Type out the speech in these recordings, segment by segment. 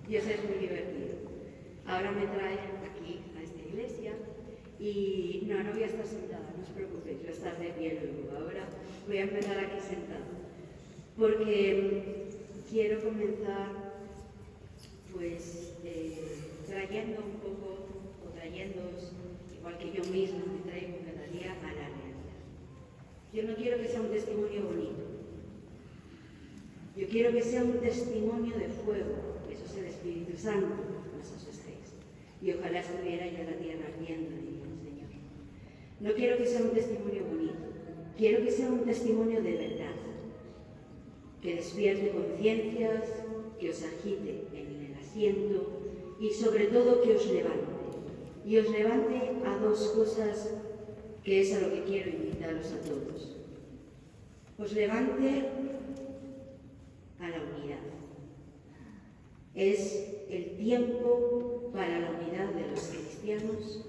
y eso es muy divertido. Ahora me traen aquí a esta iglesia y no voy a estar sentada, no os preocupéis, voy a estar de pie luego. Ahora voy a empezar aquí sentada, porque quiero comenzar pues trayendo un poco, o trayéndoos, igual que yo misma me traigo cada día, a la realidad. Yo no quiero que sea un testimonio bonito, yo quiero que sea un testimonio de fuego, eso es el Espíritu Santo, no os asustéis. Y ojalá estuviera ya la tierra ardiendo, diría el Señor. No quiero que sea un testimonio bonito, quiero que sea un testimonio de verdad, que despierte conciencias, que os agite en el asiento y sobre todo que os levante. Y os levante a dos cosas que es a lo que quiero invitaros a todos. Os levante a la unidad. Es el tiempo para la unidad de los cristianos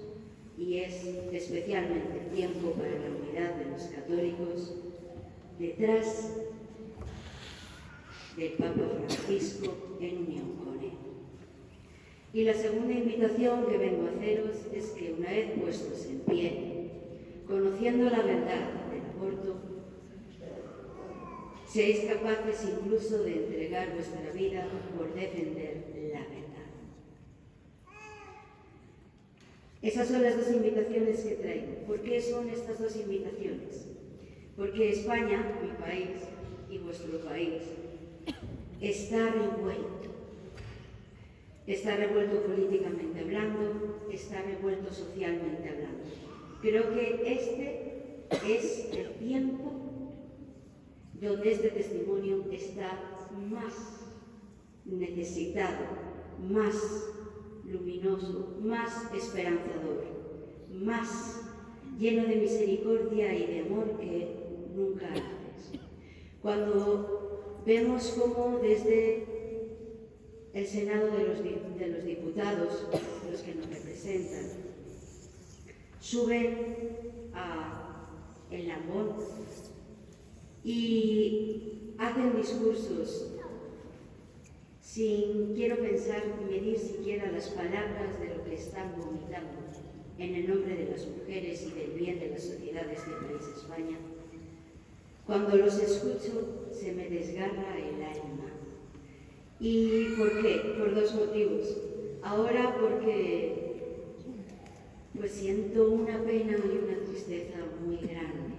y es especialmente el tiempo para la unidad de los católicos detrás del Papa Francisco en unión con él. Y la segunda invitación que vengo a haceros es que una vez puestos en pie, conociendo la verdad del aborto, seáis capaces incluso de entregar vuestra vida por defender la verdad. Esas son las dos invitaciones que traigo. ¿Por qué son estas dos invitaciones? Porque España, mi país y vuestro país, está revuelto. Está revuelto políticamente hablando, está revuelto socialmente hablando. Creo que este es el tiempo donde este testimonio está más necesitado, más luminoso, más esperanzador, más lleno de misericordia y de amor que nunca antes. Cuando vemos cómo desde el Senado de los diputados, los que nos representan, suben el Lambón y hacen discursos sin, quiero pensar, medir siquiera las palabras de lo que están vomitando en el nombre de las mujeres y del bien de la sociedad de este país, España. Cuando los escucho se me desgarra el alma. ¿Y por qué? Por dos motivos. Ahora porque pues siento una pena y una tristeza muy grande.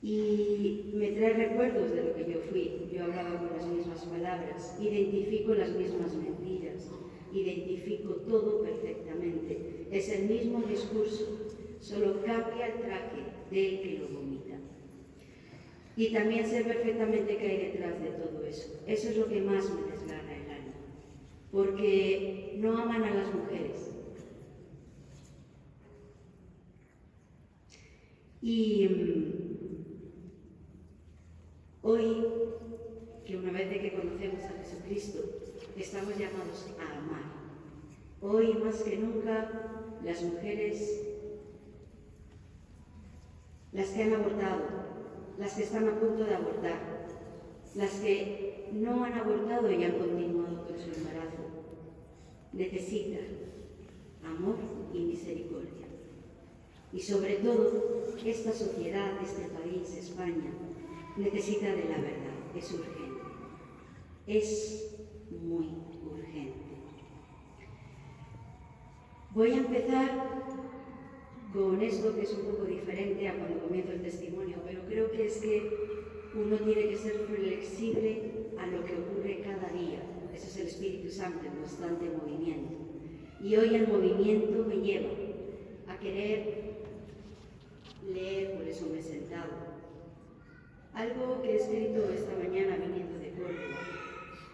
Y me trae recuerdos de lo que yo fui. Yo hablaba con las mismas palabras, identifico las mismas mentiras, identifico todo perfectamente. Es el mismo discurso, solo cambia el traje del que lo vomita. Y también sé perfectamente qué hay detrás de todo eso. Eso es lo que más me desgarra el alma. Porque no aman a las mujeres. Y hoy, que una vez de que conocemos a Jesucristo, estamos llamados a amar. Hoy más que nunca, las mujeres, las que han abortado, las que están a punto de abortar, las que no han abortado y han continuado con su embarazo, necesitan amor y misericordia. Y sobre todo, esta sociedad, este país, España, necesita de la verdad, es urgente, es muy urgente. Voy a empezar con esto que es un poco diferente a cuando comienzo el testimonio, pero creo que es que uno tiene que ser flexible a lo que ocurre cada día. Eso es el Espíritu Santo en constante movimiento. Y hoy el movimiento me lleva a querer leer, por eso me he sentado, algo que he escrito esta mañana viniendo de Córdoba,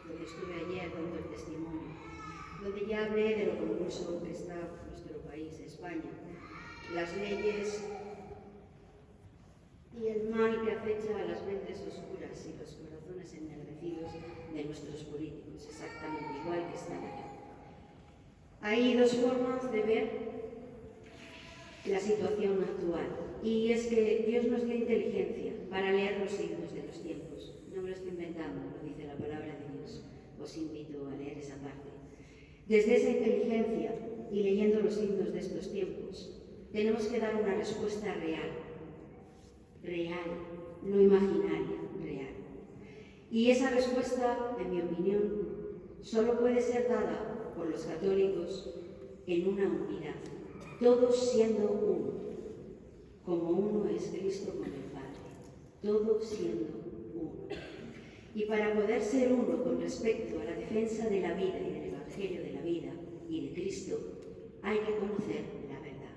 donde estuve ayer dando el testimonio, donde ya hablé de lo convulso que está nuestro país, España, las leyes y el mal que acecha a las mentes oscuras y los corazones ennegrecidos de nuestros políticos, exactamente igual que están allá. Hay dos formas de ver la situación actual, y es que Dios nos dio inteligencia para leer los signos de los tiempos. No me lo estoy inventando, lo dice la palabra de Dios. os invito a leer esa parte. Desde esa inteligencia y leyendo los signos de estos tiempos, tenemos que dar una respuesta real, no imaginaria, real. Y esa respuesta, en mi opinión, solo puede ser dada por los católicos en una unidad, todos siendo uno, como uno es Cristo con el Padre, todos siendo uno. Y para poder ser uno con respecto a la defensa de la vida y del Evangelio de la vida y de Cristo, hay que conocer la verdad.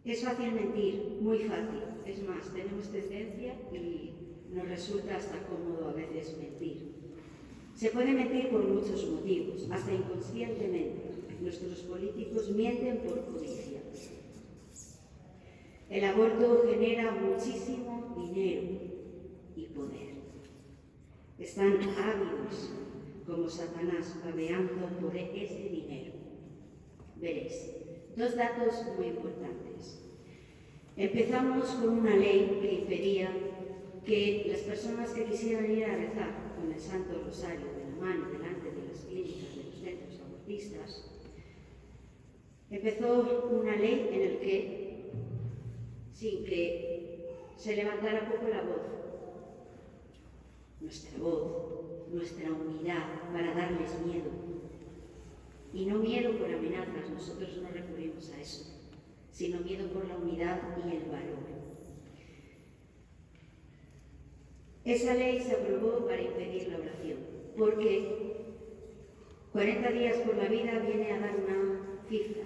Es fácil mentir, muy fácil. Es más, tenemos tendencia y nos resulta hasta cómodo a veces mentir. Se puede mentir por muchos motivos, hasta inconscientemente. Nuestros políticos mienten por codicia. El aborto genera muchísimo dinero y poder. Están ávidos como Satanás babeando por ese dinero. Veréis, dos datos muy importantes. Empezamos con una ley que impedía que las personas que quisieran ir a rezar con el Santo Rosario de la mano delante de las clínicas de los centros abortistas, empezó una ley en la que, sin que se levantara poco la voz, nuestra unidad para darles miedo. Y no miedo por amenazas, nosotros no recurrimos a eso, sino miedo por la unidad y el valor. Esa ley se aprobó para impedir la oración, porque 40 días por la vida viene a dar una cifra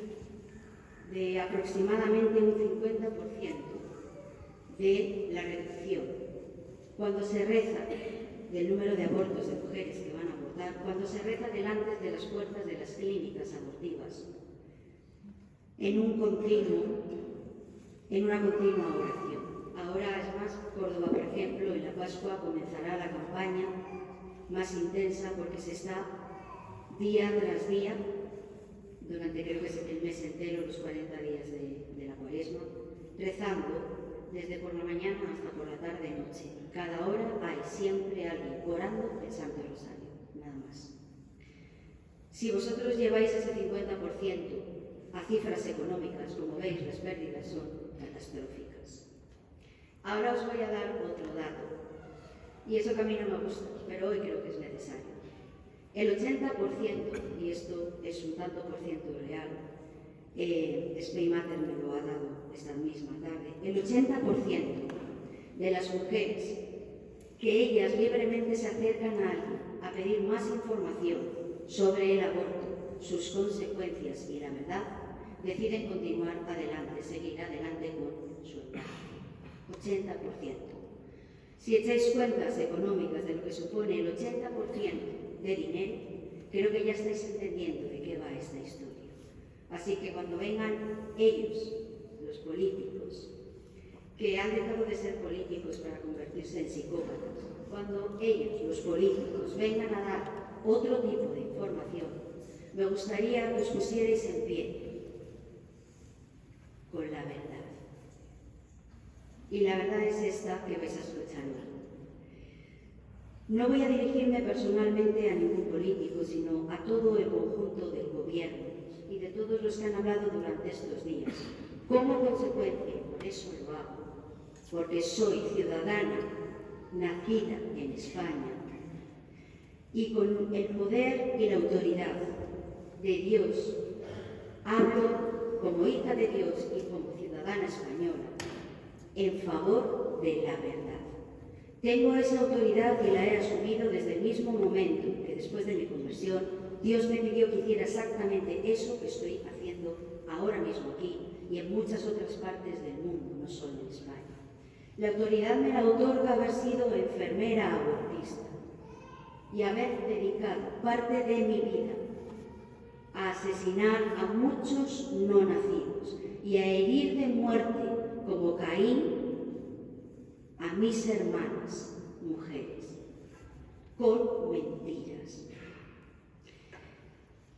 de aproximadamente un 50% de la reducción. Cuando se reza del número de abortos de mujeres que van a abortar, cuando se reza delante de las puertas de las clínicas abortivas, en una continua oración. Ahora es más, Córdoba, por ejemplo, en la Pascua comenzará la campaña más intensa porque se está día tras día, durante creo que es el mes entero, los 40 días de la Cuaresma, rezando desde por la mañana hasta por la tarde-noche. Cada hora hay siempre alguien orando el Santo Rosario, nada más. Si vosotros lleváis ese 50% a cifras económicas, como veis, las pérdidas son catastróficas. Ahora os voy a dar otro dato, y eso que a mí no me gusta, pero hoy creo que es necesario. El 80%, y esto es un tanto por ciento real, Speymater me lo ha dado esta misma tarde, el 80% de las mujeres que ellas libremente se acercan a alguien a pedir más información sobre el aborto, sus consecuencias y la verdad, deciden continuar adelante, seguir adelante con su embarazo. 80%. Si echáis cuentas económicas de lo que supone el 80% de dinero, creo que ya estáis entendiendo de qué va esta historia. Así que cuando vengan ellos, los políticos, que han dejado de ser políticos para convertirse en psicópatas, cuando ellos, los políticos, vengan a dar otro tipo de información, me gustaría que os pusierais en pie con la verdad. Y la verdad es esta que vais a escuchar hoy. No voy a dirigirme personalmente a ningún político, sino a todo el conjunto del gobierno y de todos los que han hablado durante estos días. Como consecuencia, por eso lo hago, porque soy ciudadana nacida en España y con el poder y la autoridad de Dios hablo como hija de Dios y como ciudadana española en favor de la verdad. Tengo esa autoridad y la he asumido desde el mismo momento que después de mi conversión Dios me pidió que hiciera exactamente eso que estoy haciendo ahora mismo aquí y en muchas otras partes del mundo, no solo en España. La autoridad me la otorga haber sido enfermera abortista y haber dedicado parte de mi vida a asesinar a muchos no nacidos y a herir de muerte como Caín a mis hermanas mujeres con mentiras.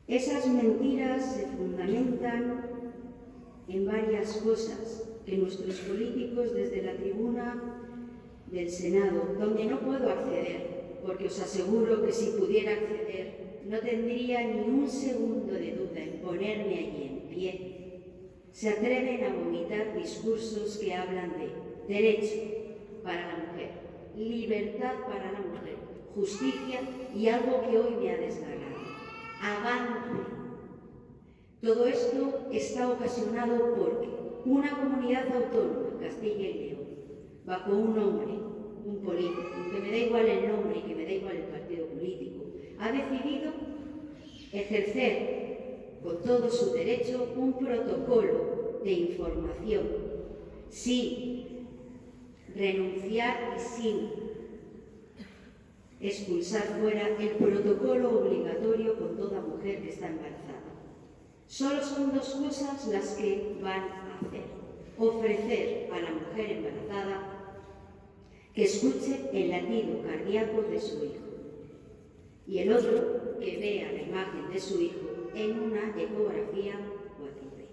Esas mentiras se fundamentan en varias cosas que nuestros políticos desde la tribuna del Senado, donde no puedo acceder porque os aseguro que si pudiera acceder, no tendría ni un segundo de duda en ponerme allí en pie. Se atreven a vomitar discursos que hablan de derecho para la mujer, libertad para la mujer, justicia y algo que hoy me ha desgarrado: avance. Todo esto está ocasionado porque una comunidad autónoma, Castilla y León, bajo un hombre, un político, que me da igual el nombre y que me da igual el partido político, ha decidido ejercer con todo su derecho un protocolo de información sin renunciar y sin expulsar fuera el protocolo obligatorio con toda mujer que está embarazada. Solo son dos cosas las que van a hacer: ofrecer a la mujer embarazada que escuche el latido cardíaco de su hijo, y el otro, que vea la imagen de su hijo en una ecografía cuádruple.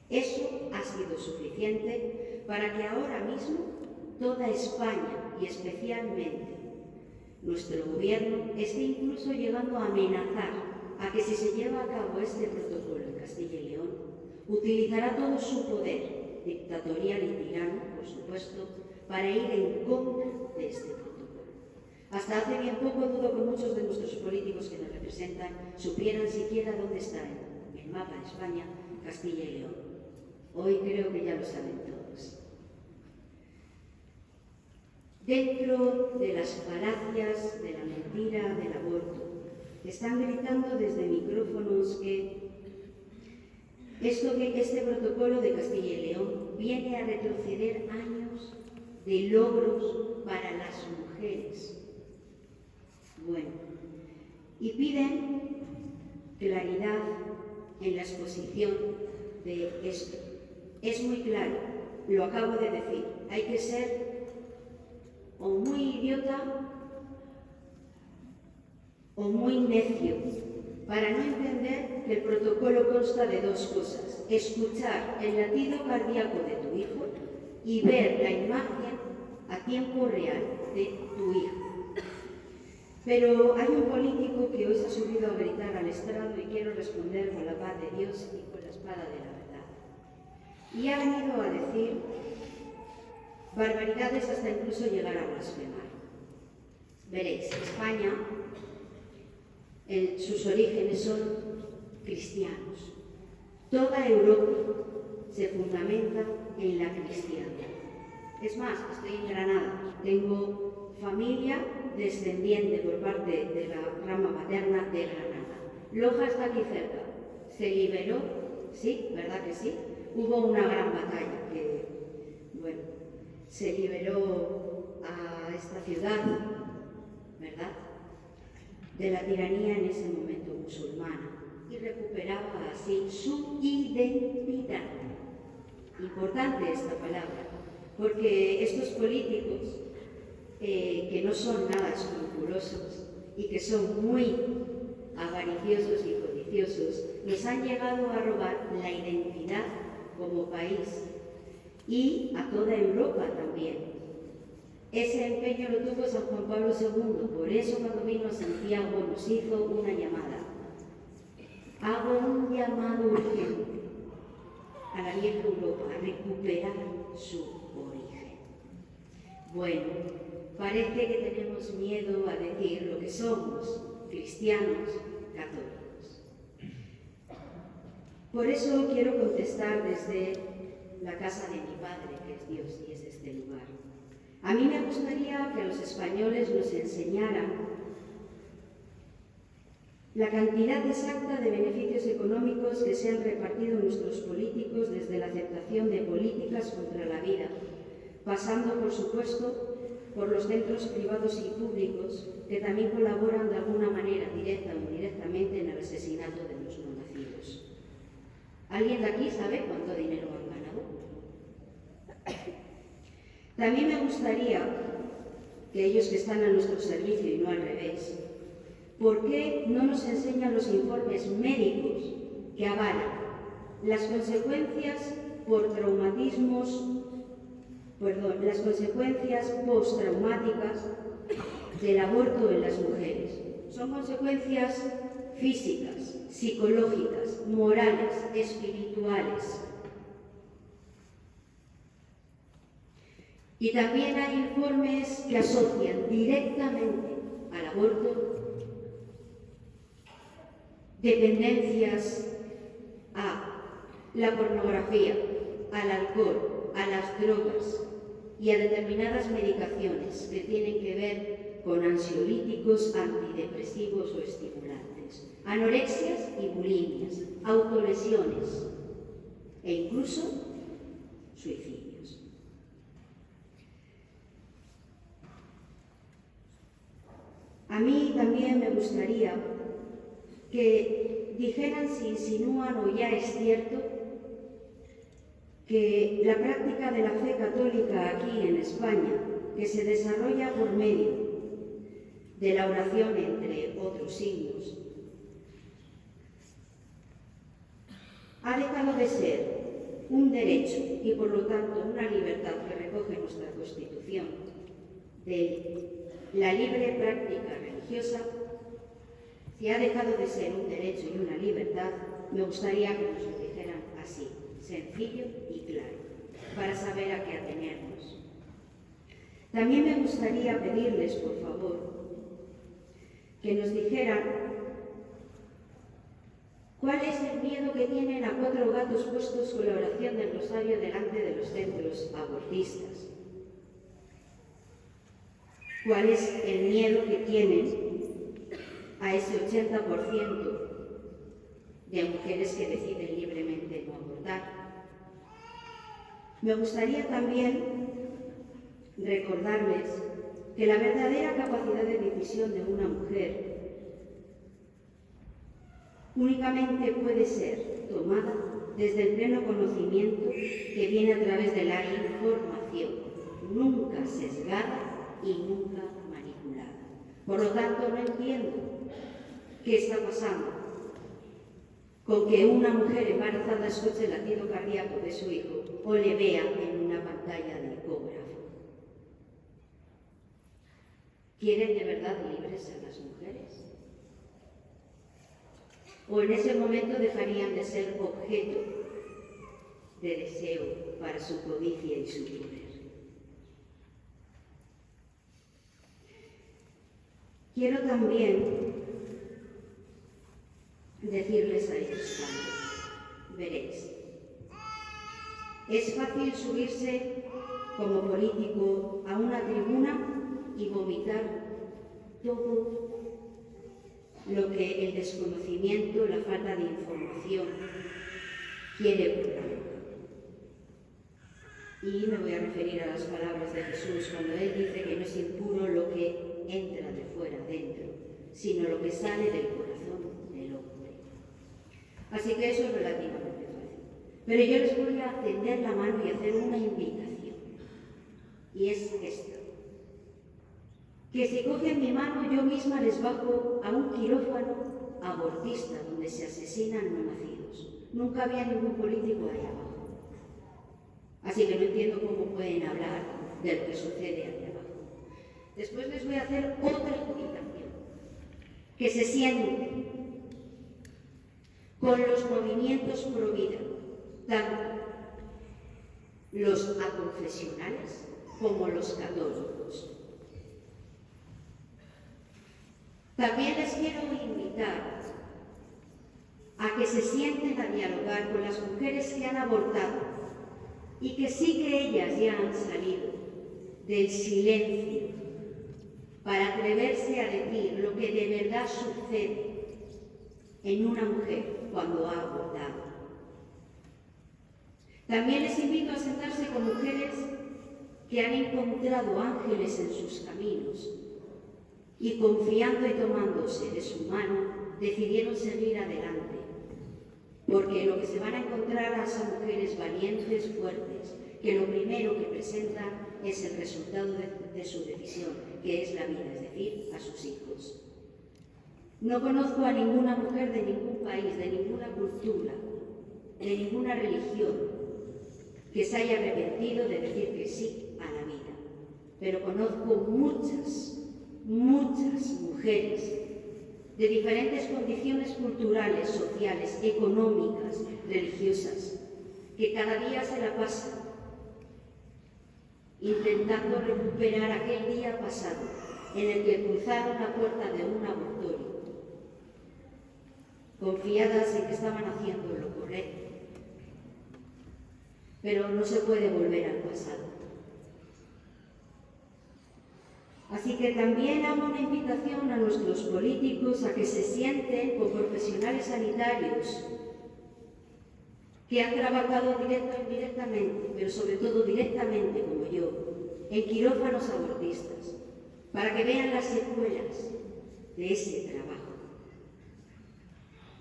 Eso ha sido suficiente para que ahora mismo toda España, y especialmente nuestro gobierno, esté incluso llegando a amenazar a que si se lleva a cabo este protocolo en Castilla y León, utilizará todo su poder dictatorial y tirano, por supuesto, para ir en contra de este protocolo. Hasta hace bien poco dudo que muchos de nuestros políticos que nos representan supieran siquiera dónde está en el mapa de España Castilla y León. Hoy creo que ya lo saben todos. Dentro de las falacias, de la mentira, del aborto, están gritando desde micrófonos que este protocolo de Castilla y León viene a retroceder años de logros para las mujeres. Bueno, y piden claridad en la exposición de esto. Es muy claro, lo acabo de decir, hay que ser o muy idiota o muy necio para no entender que el protocolo consta de dos cosas: escuchar el latido cardíaco de tu hijo y ver la imagen a tiempo real de tu hijo. Pero hay un político que hoy se ha subido a gritar al estrado, y quiero responder con la paz de Dios y con la espada de la verdad. Y ha venido a decir barbaridades hasta incluso llegar a blasfemar. Veréis, España, sus orígenes son cristianos. Toda Europa se fundamenta en la cristiandad. Es más, estoy en Granada, tengo familia descendiente por parte de la rama materna de Granada. Loja está aquí cerca, se liberó, sí, ¿verdad que sí? Hubo una gran batalla que, bueno, se liberó a esta ciudad, ¿verdad?, de la tiranía en ese momento musulmana, y recuperaba así su identidad. Importante esta palabra, porque estos políticos que no son nada escrupulosos y que son muy avariciosos y codiciosos, nos han llegado a robar la identidad como país y a toda Europa también. Ese empeño lo tuvo San Juan Pablo II, por eso cuando vino a Santiago nos hizo una llamada. Hago un llamado urgente a la vieja Europa a recuperar su origen. Bueno, parece que tenemos miedo a decir lo que somos, cristianos católicos. Por eso quiero contestar desde la casa de mi Padre, que es Dios y es este lugar. A mí me gustaría que a los españoles nos enseñaran la cantidad exacta de beneficios económicos que se han repartido nuestros políticos desde la aceptación de políticas contra la vida, pasando, por supuesto, por los centros privados y públicos que también colaboran de alguna manera, directa o indirectamente, en el asesinato de los no nacidos. ¿Alguien de aquí sabe cuánto dinero han ganado? También me gustaría que ellos que están a nuestro servicio y no al revés, ¿por qué no nos enseñan los informes médicos que avalan las consecuencias las consecuencias postraumáticas del aborto en las mujeres. Son consecuencias físicas, psicológicas, morales, espirituales. Y también hay informes que asocian directamente al aborto dependencias a la pornografía, al alcohol, a las drogas y a determinadas medicaciones que tienen que ver con ansiolíticos, antidepresivos o estimulantes, anorexias y bulimias, autolesiones e incluso suicidios. A mí también me gustaría que dijeran si insinúan o ya es cierto que la práctica de la fe católica aquí en España, que se desarrolla por medio de la oración entre otros signos, ha dejado de ser un derecho y por lo tanto una libertad que recoge nuestra Constitución de la libre práctica religiosa. Si ha dejado de ser un derecho y una libertad, me gustaría que nos lo dijeran así, sencillo y claro, para saber a qué atenernos. También me gustaría pedirles, por favor, que nos dijeran cuál es el miedo que tienen a 4 gatos puestos con la oración del rosario delante de los centros abortistas. ¿Cuál es el miedo que tienen a ese 80% de mujeres que deciden libremente no abortar? Me gustaría también recordarles que la verdadera capacidad de decisión de una mujer únicamente puede ser tomada desde el pleno conocimiento que viene a través de la información, nunca sesgada y nunca manipulada. Por lo tanto, no entiendo qué está pasando con que una mujer embarazada escuche el latido cardíaco de su hijo o le vea en una pantalla de ecógrafo. ¿Quieren de verdad libres a las mujeres? ¿O en ese momento dejarían de ser objeto de deseo para su codicia y su poder? Quiero también decirles a ellos también, veréis, es fácil subirse como político a una tribuna y vomitar todo lo que el desconocimiento, la falta de información quiere por la boca. Y me voy a referir a las palabras de Jesús cuando Él dice que no es impuro lo que entra de fuera dentro, sino lo que sale del corazón del hombre. Así que eso es relativamente fácil. Pero yo les voy a tender la mano y hacer una invitación. Y es esta. Que si cogen mi mano, yo misma les bajo a un quirófano abortista donde se asesinan no nacidos. Nunca había ningún político ahí abajo. Así que no entiendo cómo pueden hablar de lo que sucede ahí abajo. Después les voy a hacer otra invitación. Que se sienten con los movimientos pro vida, tanto los aconfesionales como los católicos. También les quiero invitar a que se sienten a dialogar con las mujeres que han abortado y que sí que ellas ya han salido del silencio para atreverse a decir lo que de verdad sucede en una mujer cuando ha abortado. También les invito a sentarse con mujeres que han encontrado ángeles en sus caminos y confiando y tomándose de su mano, decidieron seguir adelante. Porque lo que se van a encontrar son mujeres valientes, fuertes, que lo primero que presentan es el resultado de su decisión, que es la vida, es decir, a sus hijos. No conozco a ninguna mujer de ningún país, de ninguna cultura, de ninguna religión, que se haya arrepentido de decir que sí a la vida. Pero conozco muchas muchas mujeres de diferentes condiciones culturales, sociales, económicas, religiosas, que cada día se la pasan intentando recuperar aquel día pasado en el que cruzaron la puerta de un abortorio, confiadas en que estaban haciendo lo correcto. Pero no se puede volver al pasado. Así que también hago una invitación a nuestros políticos a que se sienten con profesionales sanitarios que han trabajado directo e indirectamente, pero sobre todo directamente, como yo, en quirófanos abortistas, para que vean las secuelas de ese trabajo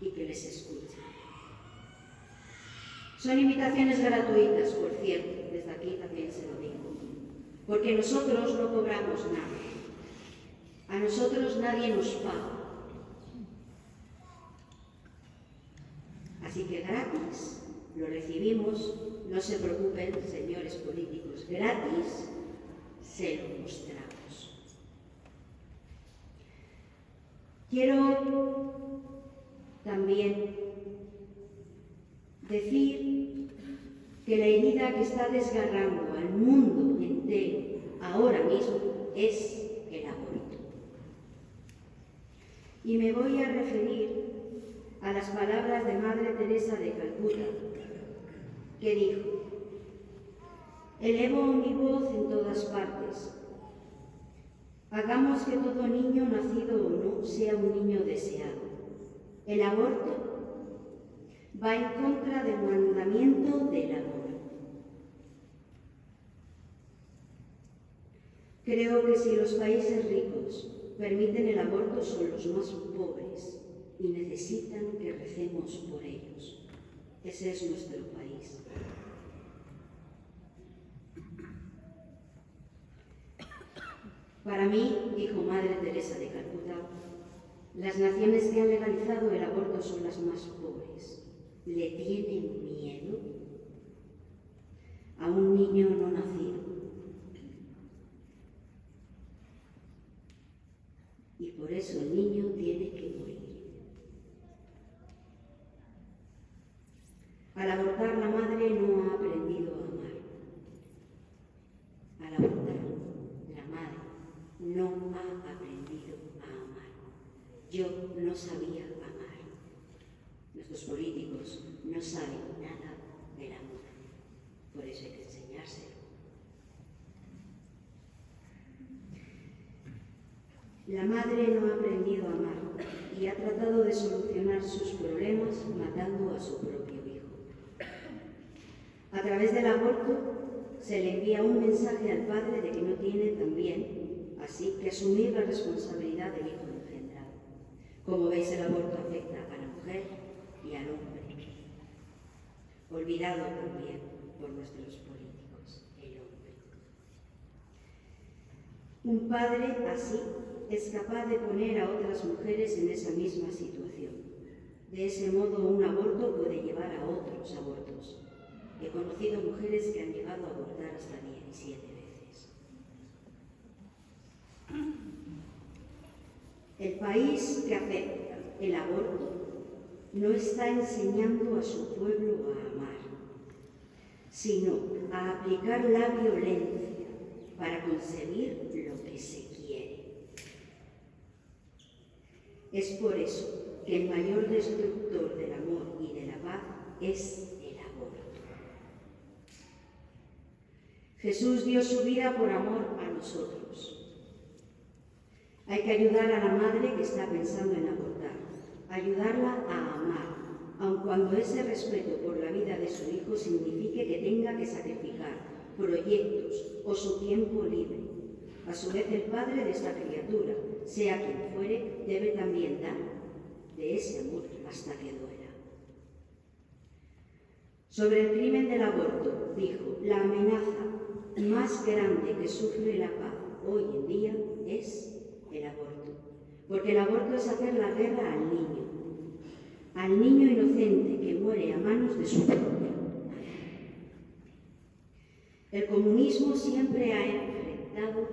y que les escuchen. Son invitaciones gratuitas, por cierto, desde aquí también se lo digo, porque nosotros no cobramos nada. A nosotros nadie nos paga. Así que gratis lo recibimos, no se preocupen, señores políticos, gratis se lo mostramos. Quiero también decir que la herida que está desgarrando al mundo entero ahora mismo es el aborto. Y me voy a referir a las palabras de Madre Teresa de Calcuta, que dijo: elevo mi voz en todas partes. Hagamos que todo niño, nacido o no, sea un niño deseado. El aborto va en contra del mandamiento del amor. Creo que si los países ricos permiten el aborto son los más pobres y necesitan que recemos por ellos. Ese es nuestro país. Para mí, dijo Madre Teresa de Calcuta, las naciones que han legalizado el aborto son las más pobres. Le tienen miedo a un niño no nacido. Y por eso el niño tiene que morir. Al abortar, la madre no ha aprendido a amar. Al abortar, la madre no ha aprendido a amar. Yo no sabía amar. Nuestros políticos no saben nada del amor. Por eso hay que enseñárselo. La madre no ha aprendido a amar y ha tratado de solucionar sus problemas matando a su propio hijo. A través del aborto se le envía un mensaje al padre de que no tiene también, así que asumir la responsabilidad del hijo engendrado. Como veis, el aborto afecta a la mujer y al hombre, olvidado también por nuestros políticos, el hombre. Un padre así es capaz de poner a otras mujeres en esa misma situación. De ese modo, un aborto puede llevar a otros abortos. He conocido mujeres que han llegado a abortar hasta 17 veces. El país que acepta el aborto no está enseñando a su pueblo a amar, sino a aplicar la violencia para conseguir lo que se quiere. Es por eso que el mayor destructor del amor y de la paz es el aborto. Jesús dio su vida por amor a nosotros. Hay que ayudar a la madre que está pensando en abortar, ayudarla a amar, aun cuando ese respeto por la vida de su hijo signifique que tenga que sacrificar proyectos o su tiempo libre. A su vez, el padre de esta criatura, sea quien fuere, debe también dar de ese amor hasta que duela. Sobre el crimen del aborto, dijo: la amenaza más grande que sufre la paz hoy en día es el aborto, porque el aborto es hacer la guerra al niño inocente que muere a manos de su propia madre. El comunismo siempre ha enfrentado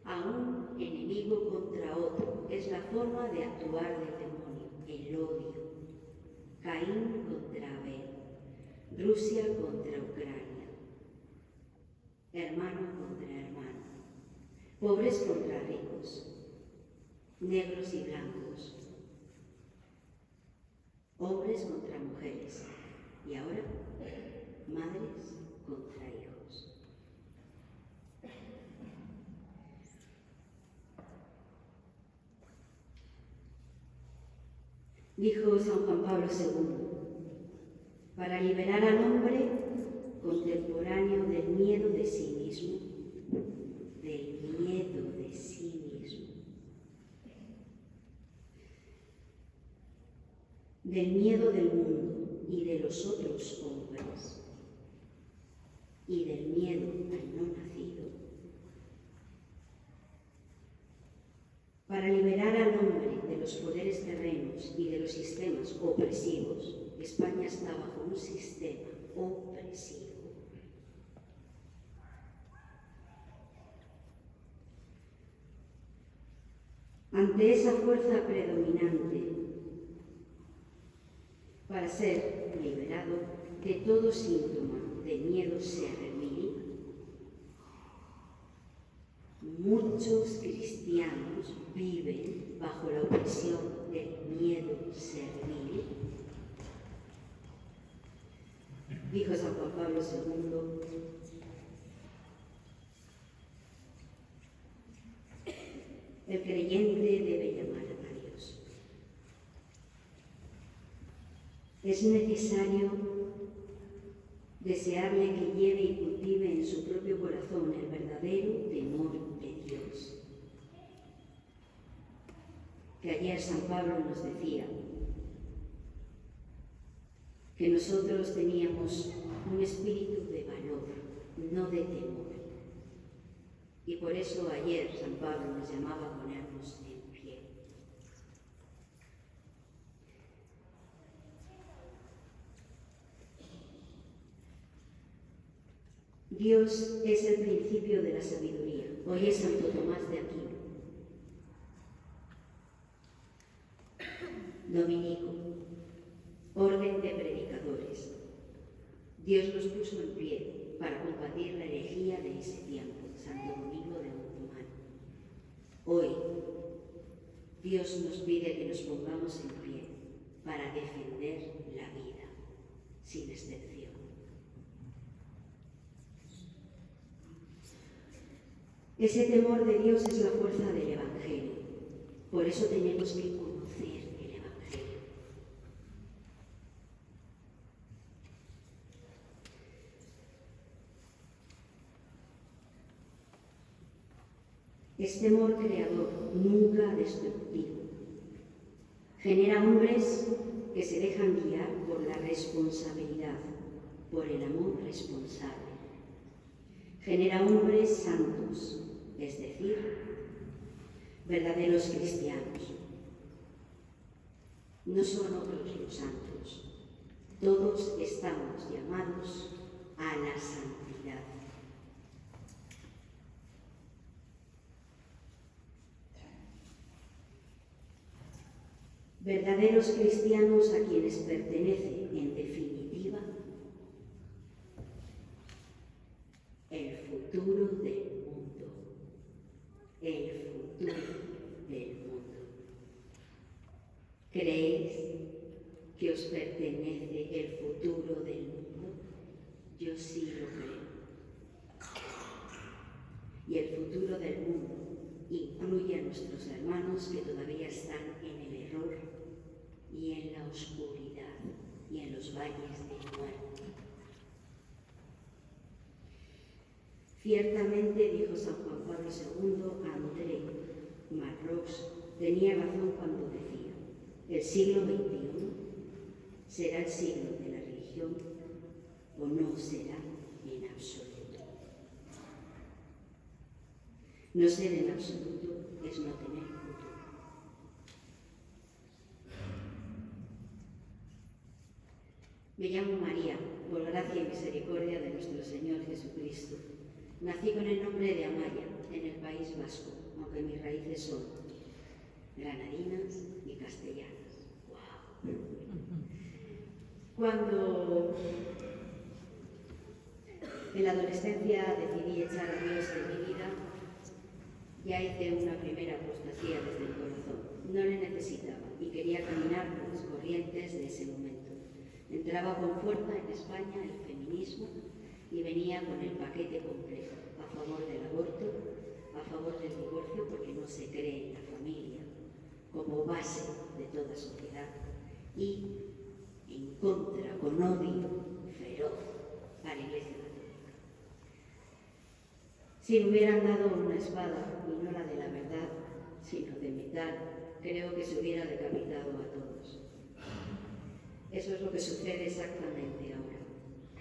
a un enemigo es la forma de actuar del demonio, el odio. Caín contra Abel, Rusia contra Ucrania, hermano contra hermano, pobres contra ricos, negros y blancos, hombres contra mujeres y ahora madres contra hijos. Dijo San Juan Pablo II, para liberar al hombre contemporáneo del miedo de sí mismo, del miedo de sí mismo, del miedo del mundo y de los otros hombres, y del miedo al no nacido, para liberar al hombre de los poderes terrenos y de los sistemas opresivos. España está bajo un sistema opresivo. Ante esa fuerza predominante, para ser liberado de todo síntoma de miedo servil, muchos cristianos viven bajo la opresión del miedo servil. Dijo San Juan Pablo II, el creyente debe llamar a Dios. Es necesario desearle que lleve y cultive en su propio corazón el verdadero temor de Dios. Que ayer San Pablo nos decía que nosotros teníamos un espíritu de valor, no de temor. Y por eso ayer San Pablo nos llamaba a ponernos en pie. Dios es el principio de la sabiduría. Hoy es Santo Tomás de Aquino, dominico, orden de predicadores. Dios los puso en pie para combatir la herejía de ese tiempo, Santo Domingo de Montumán. Hoy, Dios nos pide que nos pongamos en pie para defender la vida, sin excepción. Ese temor de Dios es la fuerza del Evangelio. Por eso tenemos que conocer el Evangelio. Es temor creador, nunca destructivo. Genera hombres que se dejan guiar por la responsabilidad, por el amor responsable. Genera hombres santos, es decir, verdaderos cristianos. No son otros los santos. Todos estamos llamados a la santidad. Verdaderos cristianos a quienes pertenece, en definitiva, el futuro del mundo. El futuro del mundo. ¿Creéis que os pertenece el futuro del mundo? Yo sí lo creo. Y el futuro del mundo incluye a nuestros hermanos que todavía están en el error y en la oscuridad y en los valles de muerte. Ciertamente, dijo San Juan Pablo II, André Malraux tenía razón cuando decía: el siglo XXI será el siglo de la religión o no será en absoluto. No ser en absoluto es no tener futuro. Me llamo María, por gracia y misericordia de nuestro Señor Jesucristo. Nací con el nombre de Amaya, en el País Vasco, aunque mis raíces son granadinas y castellanas. ¡Wow! Cuando en la adolescencia decidí echar a Dios de mi vida, ya hice una primera apostasía desde el corazón. No le necesitaba y quería caminar por las corrientes de ese momento. Entraba con fuerza en España el feminismo y venía con el paquete completo, a favor del aborto, a favor del divorcio, porque no se cree en la familia como base de toda sociedad, y en contra, con odio feroz a la Iglesia Católica. Si me hubieran dado una espada, y no la de la verdad, sino de metal, creo que se hubiera decapitado a todos. Eso es lo que sucede exactamente ahora.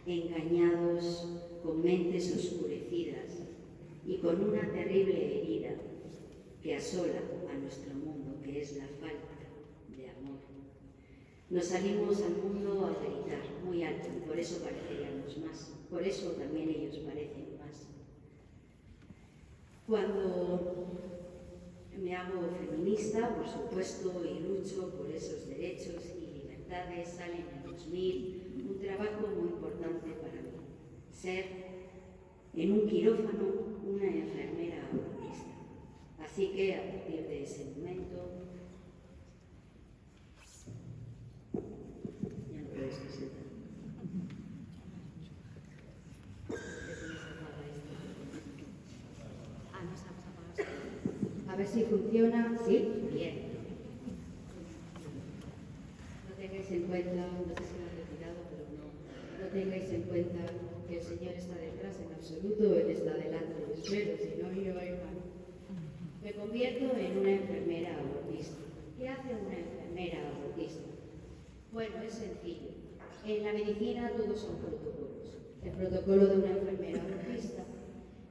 Engañados, con mentes oscurecidas y con una terrible herida que asola a nuestro mundo, que es la falta de amor. Nos salimos al mundo a gritar muy alto y por eso pareceríamos más, por eso también ellos parecen más. Cuando me hago feminista, por supuesto, y lucho por esos derechos y libertades, sale en el 2000 un trabajo muy importante para mí, ser en un quirófano una enfermera abortista. Así que a partir de ese momento, ya no puedes presentar. A ver si funciona. Sí, bien. No tengáis en cuenta, no sé si lo han retirado, pero no tengáis en cuenta que el Señor está detrás en absoluto, Él está delante, espero, si no yo voy mal. Me convierto en una enfermera abortista. ¿Qué hace una enfermera abortista? Bueno, es sencillo. En la medicina todos son protocolos. El protocolo de una enfermera abortista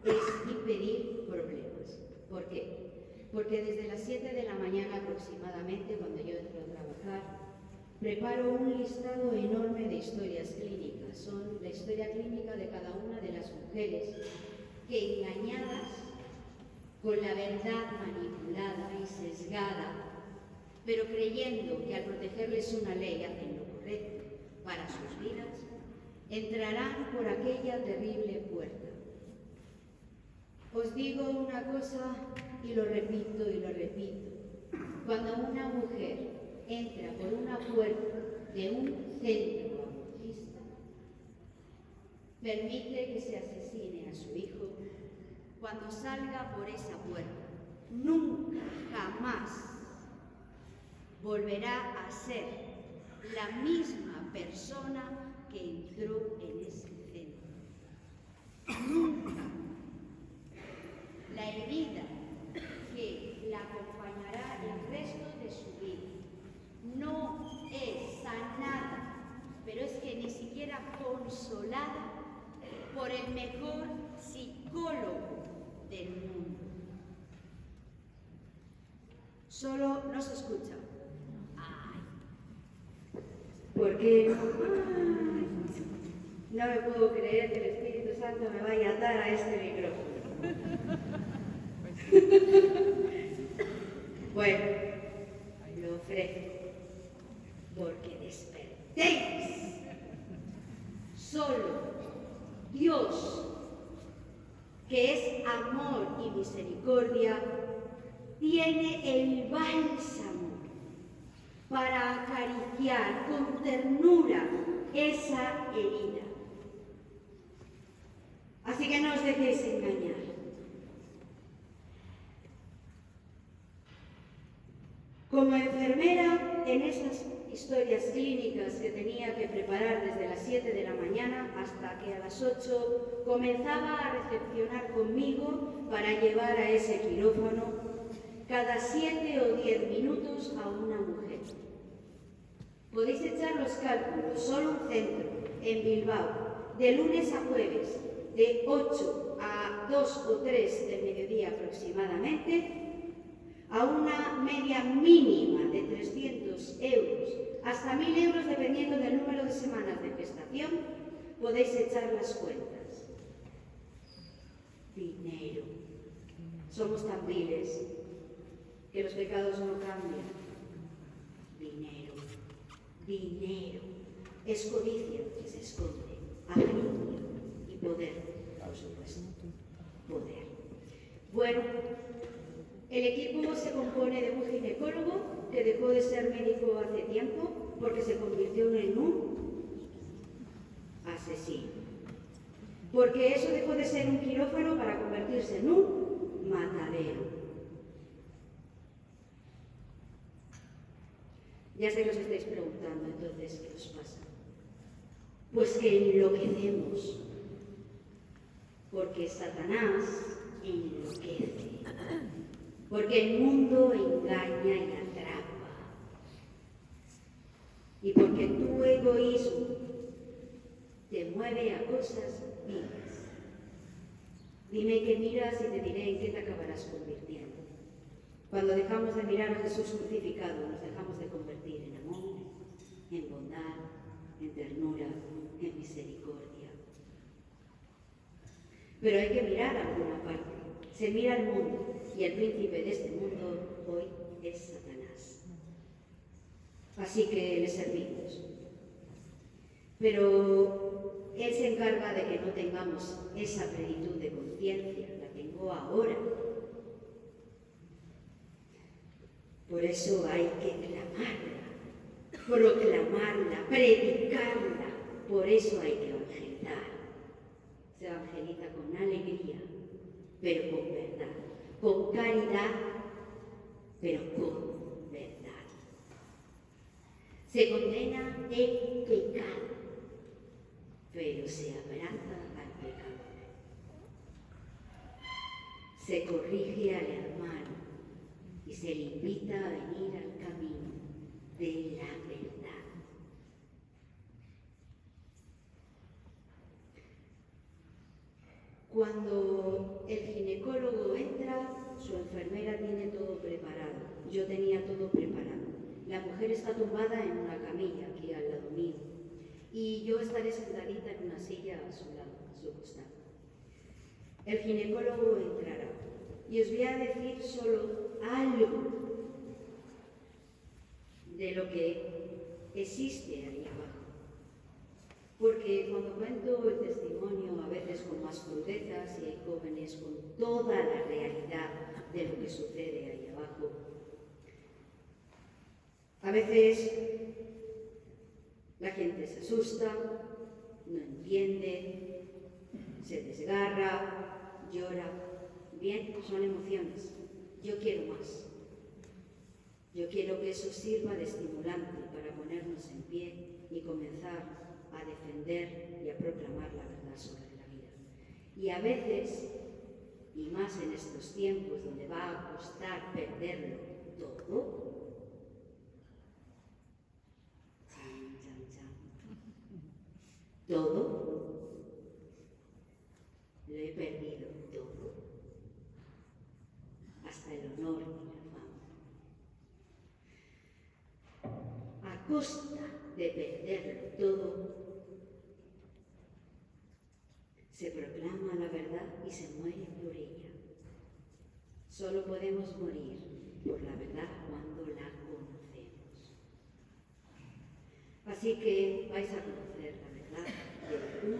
es impedir problemas. ¿Por qué? Porque desde las 7 de la mañana aproximadamente, cuando yo entro a trabajar, preparo un listado enorme de historias clínicas. Son la historia clínica de cada una de las mujeres que, engañadas, con la verdad manipulada y sesgada, pero creyendo que al protegerles una ley hacen lo correcto para sus vidas, entrarán por aquella terrible puerta. Os digo una cosa y lo repito y lo repito. Cuando una mujer entra por una puerta de un centro abortista, permite que se asesine a su hijo. Cuando salga por esa puerta, nunca, jamás volverá a ser la misma persona que entró en ese centro. Nunca. La herida que la acompañará el resto de su vida no es sanada, pero es que ni siquiera consolada por el mejor psicólogo del mundo. Solo no se escucha. Ay. ¿Por qué no me puedo creer que el Espíritu Santo me vaya a atar a este micrófono? Bueno, lo ofrezco porque despertéis. Solo Dios, que es amor y misericordia, tiene el bálsamo para acariciar con ternura esa herida. Así que no os dejéis engañar. Como enfermera, en esas historias clínicas que tenía que preparar desde las 7 de la mañana hasta que a las 8 comenzaba a recepcionar conmigo para llevar a ese quirófano cada 7 o 10 minutos a una mujer. Podéis echar los cálculos, solo un centro, en Bilbao, de lunes a jueves, de 8 a 2 o 3 del mediodía aproximadamente, a una media mínima de 300 euros, hasta 1.000 euros dependiendo del número de semanas de gestación, podéis echar las cuentas. Dinero. Somos tan viles que los pecados no cambian. Dinero, dinero, es codicia que se esconde, avaricia y poder, por supuesto, poder. Bueno, el equipo se compone de un ginecólogo que dejó de ser médico hace tiempo porque se convirtió en un asesino. Porque eso dejó de ser un quirófano para convertirse en un matadero. Ya sé que os estáis preguntando, entonces, ¿qué os pasa? Pues que enloquecemos, porque Satanás enloquece, porque el mundo engaña y atrapa, y porque tu egoísmo te mueve a cosas viles. Dime qué miras y te diré en qué te acabarás convirtiendo. Cuando dejamos de mirar a Jesús crucificado, nos dejamos de convertir en amor, en bondad, en ternura, en misericordia. Pero hay que mirar a alguna parte. Se mira al mundo, y el príncipe de este mundo hoy es Satanás. Así que le servimos. Pero él se encarga de que no tengamos esa plenitud de conciencia. La tengo ahora. Por eso hay que clamarla, proclamarla, predicarla. Por eso hay que evangelizar. Se evangeliza con alegría, pero con verdad. Con caridad, pero con verdad. Se condena el pecado, pero se abraza al pecado. Se corrige al hermano y se le invita a venir al camino de la verdad. Cuando el ginecólogo entra, su enfermera tiene todo preparado. Yo tenía todo preparado. La mujer está tumbada en una camilla aquí al lado mío y yo estaré sentadita en una silla a su lado, a su costado. El ginecólogo entrará y os voy a decir solo algo de lo que existe ahí abajo. Porque cuando cuento el testimonio, a veces con más crudeza, si hay jóvenes con toda la realidad de lo que sucede ahí abajo, a veces la gente se asusta, no entiende, se desgarra, llora. Bien, son emociones. Yo quiero más. Yo quiero que eso sirva de estimulante para ponernos en pie y comenzar a defender y a proclamar la verdad sobre la vida. Y a veces, y más en estos tiempos donde va a costar perderlo todo, todo, lo he perdido todo, hasta el honor y la fama. A costa de perderlo todo, se proclama la verdad y se muere por ella. Solo podemos morir por la verdad cuando la conocemos. Así que vais a conocer la verdad de un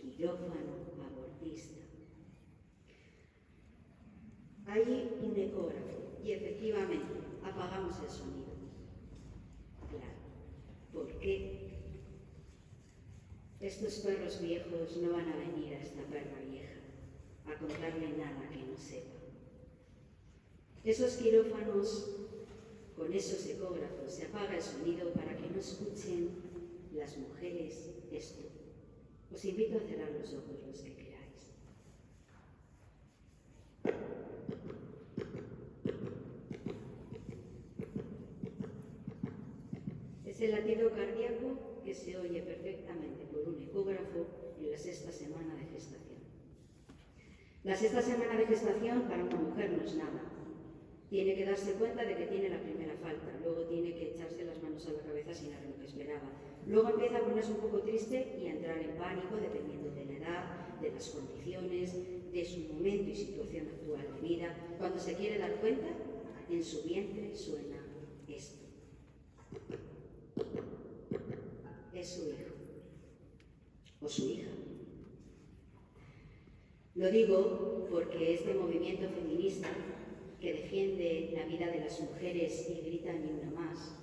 quirófano abortista. Hay un ecógrafo y efectivamente apagamos el sonido. Claro, ¿por qué? Estos perros viejos no van a venir a esta perra vieja a contarle nada que no sepa. Esos quirófanos, con esos ecógrafos, se apaga el sonido para que no escuchen las mujeres esto. Os invito a cerrar los ojos los que queráis. Es el latido cardíaco que se oye perfectamente por un ecógrafo en la 6ª semana de gestación. La 6ª semana de gestación para una mujer no es nada. Tiene que darse cuenta de que tiene la primera falta, luego tiene que echarse las manos a la cabeza sin saber lo que esperaba. Luego empieza a ponerse un poco triste y a entrar en pánico dependiendo de la edad, de las condiciones, de su momento y situación actual de vida. Cuando se quiere dar cuenta, en su vientre suena esto. Es su hijo o su hija. Lo digo porque este movimiento feminista que defiende la vida de las mujeres y grita ni una más,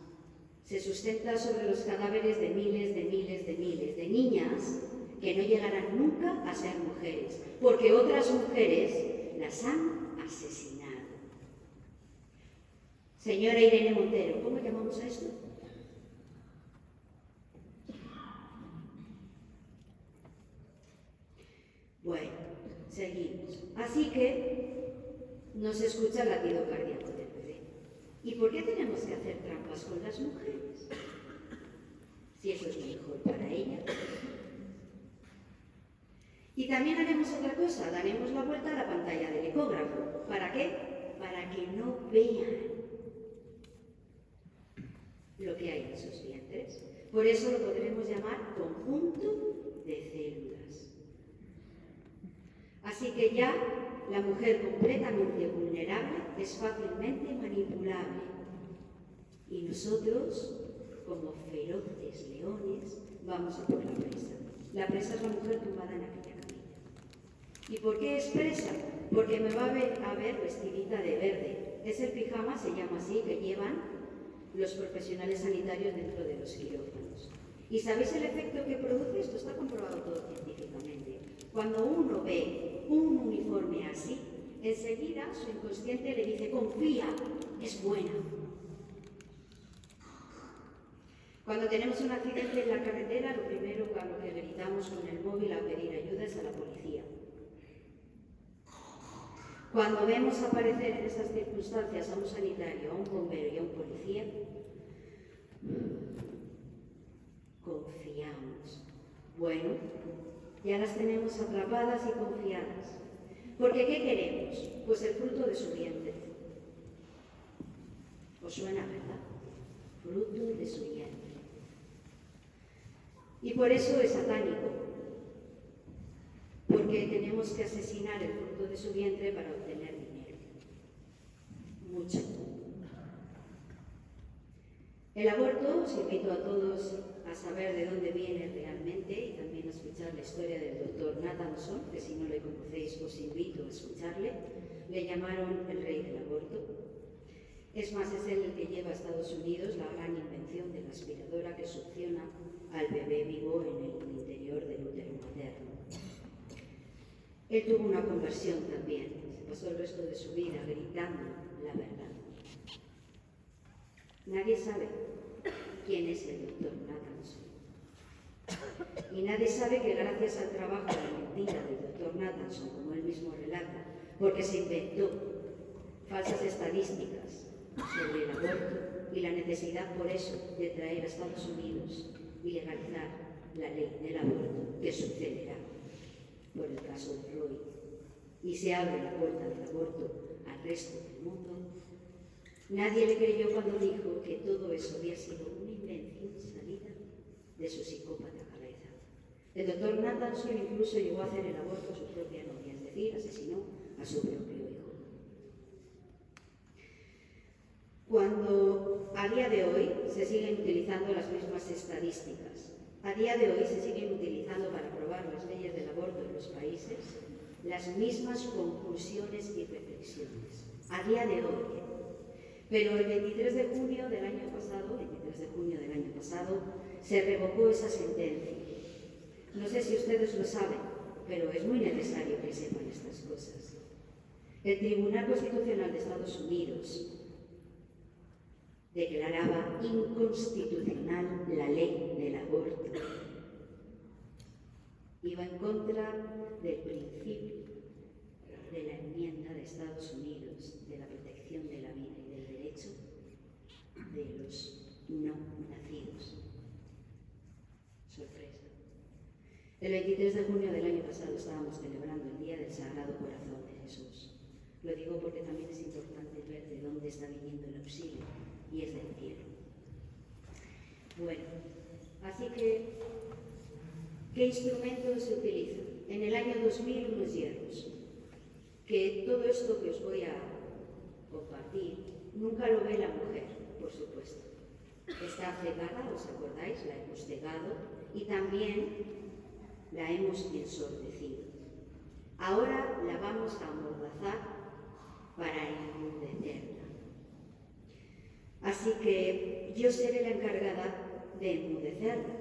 se sustenta sobre los cadáveres de miles de niñas que no llegarán nunca a ser mujeres, porque otras mujeres las han asesinado. Señora Irene Montero, ¿cómo llamamos a esto? Bueno, seguimos. Así que no se escucha el latido cardíaco del bebé. ¿Y por qué tenemos que hacer trampas con las mujeres? Si eso es mejor para ella. Y también haremos otra cosa, daremos la vuelta a la pantalla del ecógrafo. ¿Para qué? Para que no vean lo que hay en sus vientres. Por eso lo podremos llamar conjunto de células. Así que ya la mujer completamente vulnerable es fácilmente manipulable. Y nosotros, como feroces leones, vamos a por la presa. La presa es la mujer tumbada en aquella camilla. ¿Y por qué es presa? Porque me va a ver vestidita de verde. Es el pijama, se llama así, que llevan los profesionales sanitarios dentro de los quirófanos. ¿Y sabéis el efecto que produce? Esto está comprobado todo científicamente. Cuando uno ve un uniforme así, enseguida su inconsciente le dice, confía, es buena. Cuando tenemos un accidente en la carretera, lo primero a lo que gritamos con el móvil a pedir ayuda es a la policía. Cuando vemos aparecer en esas circunstancias a un sanitario, a un bombero y a un policía, confiamos. Bueno, ya las tenemos atrapadas y confiadas. Porque ¿qué queremos? Pues el fruto de su vientre. ¿Os suena, verdad? Fruto de su vientre. Y por eso es satánico. Porque tenemos que asesinar el fruto de su vientre para obtener dinero. Mucho. El aborto, os invito a todos a saber de dónde viene realmente y también a escuchar la historia del doctor Nathanson, que si no le conocéis os invito a escucharle. Le llamaron el rey del aborto. Es más, es él el que lleva a Estados Unidos la gran invención de la aspiradora que succiona al bebé vivo en el interior del útero materno. Él tuvo una conversión también, se pasó el resto de su vida gritando la verdad. Nadie sabe quién es el doctor Nathanson. Y nadie sabe que gracias al trabajo de la mentira del doctor Nathanson, como él mismo relata, porque se inventó falsas estadísticas sobre el aborto y la necesidad por eso de traer a Estados Unidos y legalizar la ley del aborto, que sucederá por el caso de Roe, y se abre la puerta del aborto al resto del mundo. Nadie le creyó cuando dijo que todo eso había sido una invención salida de su psicópata cabeza. El doctor Nathanson incluso llegó a hacer el aborto a su propia novia, es decir, asesinó a su propio hijo. Cuando a día de hoy se siguen utilizando las mismas estadísticas, a día de hoy se siguen utilizando para aprobar las leyes del aborto en los países las mismas conclusiones y reflexiones. A día de hoy. Pero el 23 de junio del año pasado, se revocó esa sentencia. No sé si ustedes lo saben, pero es muy necesario que sepan estas cosas. El Tribunal Constitucional de Estados Unidos declaraba inconstitucional la ley del aborto. Iba en contra del principio de la enmienda de Estados Unidos de la protección de la vida y del derecho de los no nacidos. Sorpresa. El 23 de junio del año pasado estábamos celebrando el Día del Sagrado Corazón de Jesús. Lo digo porque también es importante ver de dónde está viniendo el auxilio, y es del cielo. Bueno, así que, ¿qué instrumentos se utilizan? En el año 2000 unos hierros, que todo esto que os voy a compartir Nunca lo ve la mujer, por supuesto. Está cegada, ¿os acordáis? La hemos cegado y también la hemos ensordecido. Ahora la vamos a amordazar para enmudecerla. Así que yo seré la encargada de enmudecerla.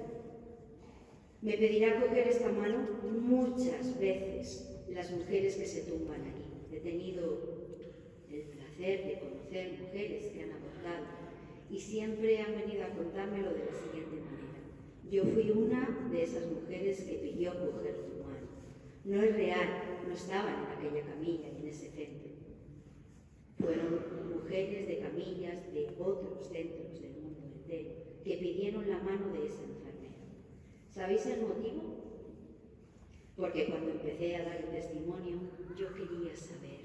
Me pedirá coger esta mano muchas veces las mujeres que se tumban aquí. He tenido el placer de conocer mujeres que han abortado y siempre han venido a contármelo de la siguiente manera. Yo fui una de esas mujeres que pidió coger tu mano. No es real, no estaban en aquella camilla y en ese centro. Fueron mujeres de camillas de otros centros del mundo entero que pidieron la mano de esa enfermera. ¿Sabéis el motivo? Porque cuando empecé a dar el testimonio, yo quería saber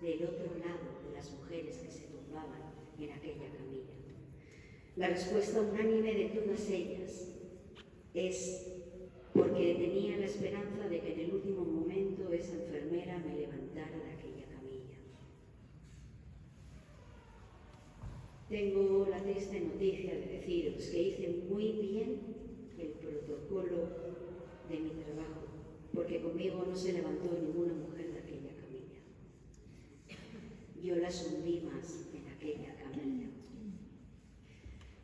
del otro lado de las mujeres que se tumbaban en aquella camilla. La respuesta unánime de todas ellas es porque tenía la esperanza de que en el último momento esa enfermera me levantara de aquella camilla. Tengo la triste noticia de deciros que hice muy bien el protocolo de mi trabajo, porque conmigo no se levantó ninguna mujer de aquella camilla. Yo las hundí más en aquella camilla.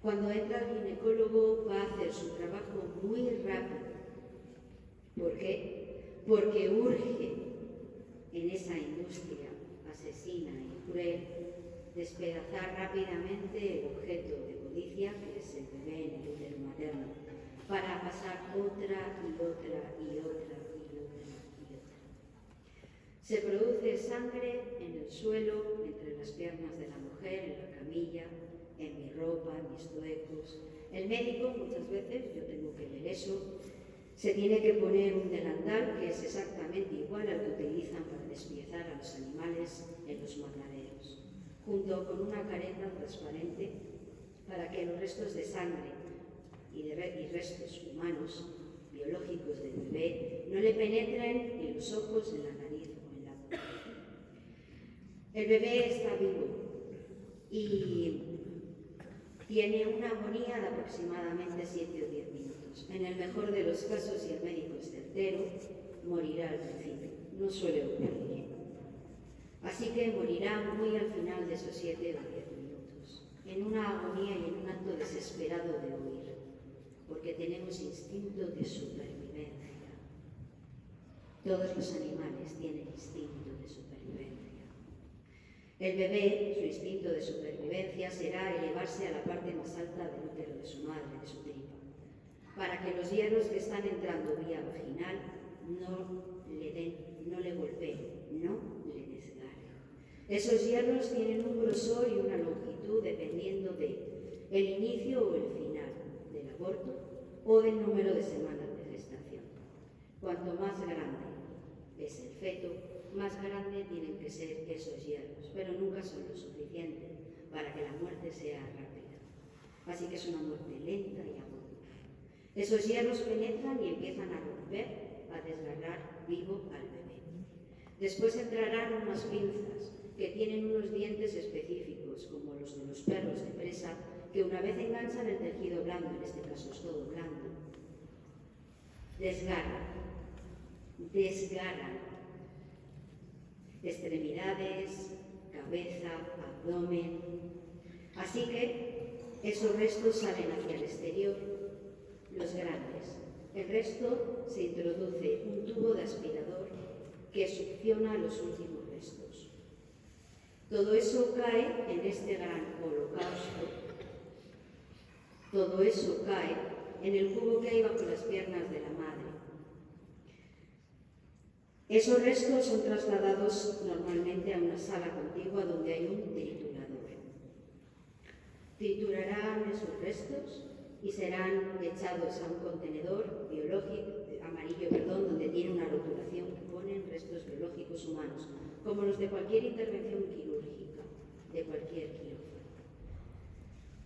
Cuando entra el ginecólogo va a hacer su trabajo muy rápido. ¿Por qué? Porque urge en esa industria asesina y cruel despedazar rápidamente el objeto de codicia, que es el bebé en el útero materno, para pasar otra y otra y otra y otra y otra. Se produce sangre en el suelo, entre las piernas de la mujer, en la camilla, en mi ropa, en mis zuecos. El médico, muchas veces, yo tengo que ver eso, se tiene que poner un delantal que es exactamente igual al que utilizan para despiezar a los animales en los mataderos, junto con una careta transparente para que los restos de sangre y restos humanos, biológicos del bebé, no le penetren en los ojos, en la nariz o en la boca. El bebé está vivo y tiene una agonía de aproximadamente 7 o 10 minutos. En el mejor de los casos, si el médico es certero, morirá al principio. No suele ocurrir. Así que morirá muy al final de esos 7 o 10 minutos, en una agonía y en un acto desesperado de huir, porque tenemos instinto de supervivencia. Todos los animales tienen instinto de supervivencia. El bebé, su instinto de supervivencia será elevarse a la parte más alta del útero de su madre, de su tripa, para que los hierros que están entrando vía vaginal no le golpeen, no le desgarren. Esos hierros tienen un grosor y una longitud dependiendo de el inicio o el final del aborto o del número de semanas de gestación. Cuanto más grande es el feto, más grande tienen que ser esos hierros, pero nunca son lo suficiente para que la muerte sea rápida. Así que es una muerte lenta y aguda. Esos hierros penetran y empiezan a romper, a desgarrar vivo al bebé. Después entrarán unas pinzas que tienen unos dientes específicos, como los de los perros de presa, que una vez enganchan el tejido blando, en este caso es todo blando, desgarran extremidades, cabeza, abdomen. Así que esos restos salen hacia el exterior, los grandes. El resto se introduce un tubo de aspirador que succiona los últimos restos. Todo eso cae en este gran holocausto. Todo eso cae en el cubo que hay bajo las piernas de la madre. Esos restos son trasladados normalmente a una sala contigua donde hay un triturador. Triturarán esos restos y serán echados a un contenedor amarillo, donde tiene una rotulación que ponen restos biológicos humanos, como los de cualquier intervención quirúrgica, de cualquier quirófano.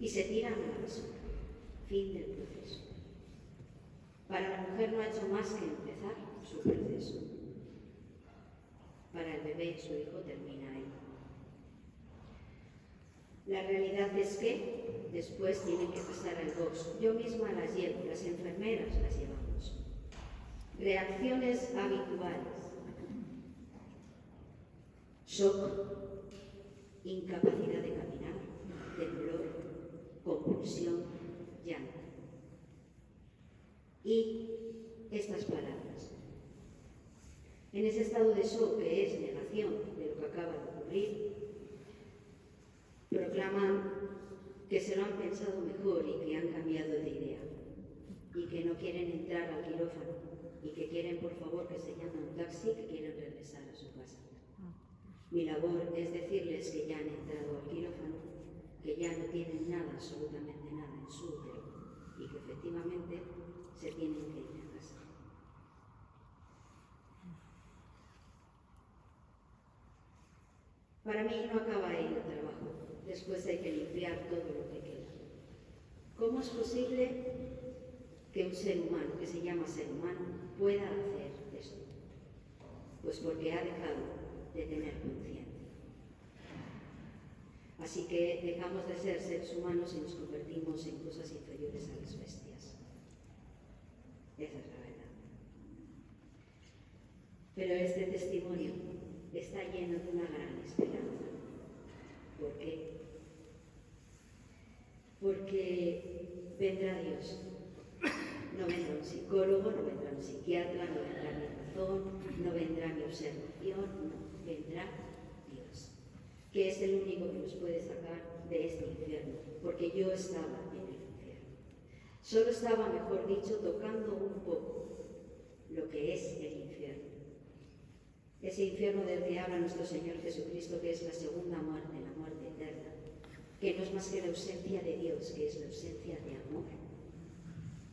Y se tiran a la basura. Fin del proceso. Para la mujer no ha hecho más que empezar su proceso. Para el bebé, su hijo, termina ahí. La realidad es que después tienen que pasar al box. Yo misma las llevo, las enfermeras las llevamos. Reacciones habituales: shock, incapacidad de caminar, temblor, convulsión, llanto. Y estas palabras. En ese estado de shock, que es negación de lo que acaba de ocurrir, proclaman que se lo han pensado mejor y que han cambiado de idea y que no quieren entrar al quirófano y que quieren, por favor, que se llame un taxi, que quieren regresar a su casa. Mi labor es decirles que ya han entrado al quirófano, que ya no tienen nada, absolutamente nada en su útero y que efectivamente se tienen que ir a casa. Para mí no acaba ahí el trabajo. Después hay que limpiar todo lo que queda. ¿Cómo es posible que un ser humano, que se llama ser humano, pueda hacer esto? Pues porque ha dejado de tener conciencia. Así que dejamos de ser seres humanos y nos convertimos en cosas inferiores a las bestias. Esa es la verdad. Pero este testimonio está lleno de una gran esperanza. ¿Por qué? Porque vendrá Dios. No vendrá un psicólogo, no vendrá un psiquiatra, no vendrá mi razón, no vendrá mi observación, no, vendrá Dios, que es el único que nos puede sacar de este infierno, porque yo estaba en el infierno. Solo estaba, mejor dicho, tocando un poco lo que es el infierno. Ese infierno del que habla nuestro Señor Jesucristo, que es la segunda muerte, la muerte eterna, que no es más que la ausencia de Dios, que es la ausencia de amor.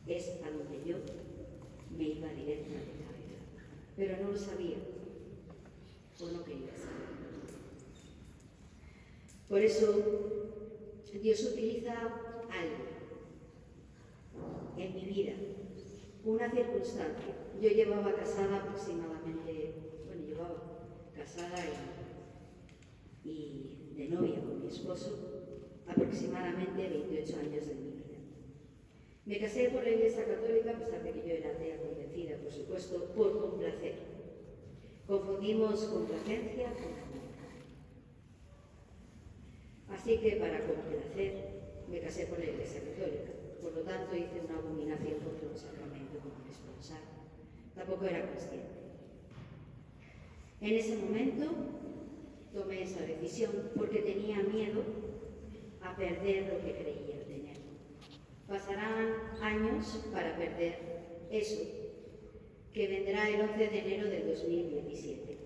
Es a donde yo me iba directa de cabeza, pero no lo sabía, o no quería saberlo. Por eso Dios utiliza algo en mi vida, una circunstancia. Yo llevaba casada aproximadamente, casada y de novia con mi esposo, aproximadamente 28 años de mi vida. Me casé por la Iglesia Católica, a pesar de que yo era atea convencida, por supuesto, por complacer. Confundimos complacencia con amor. Así que para complacer me casé por la Iglesia Católica. Por lo tanto, hice una abominación contra un sacramento como responsable. Tampoco era consciente. En ese momento tomé esa decisión porque tenía miedo a perder lo que creía tener. Pasarán años para perder eso, que vendrá el 11 de enero del 2017.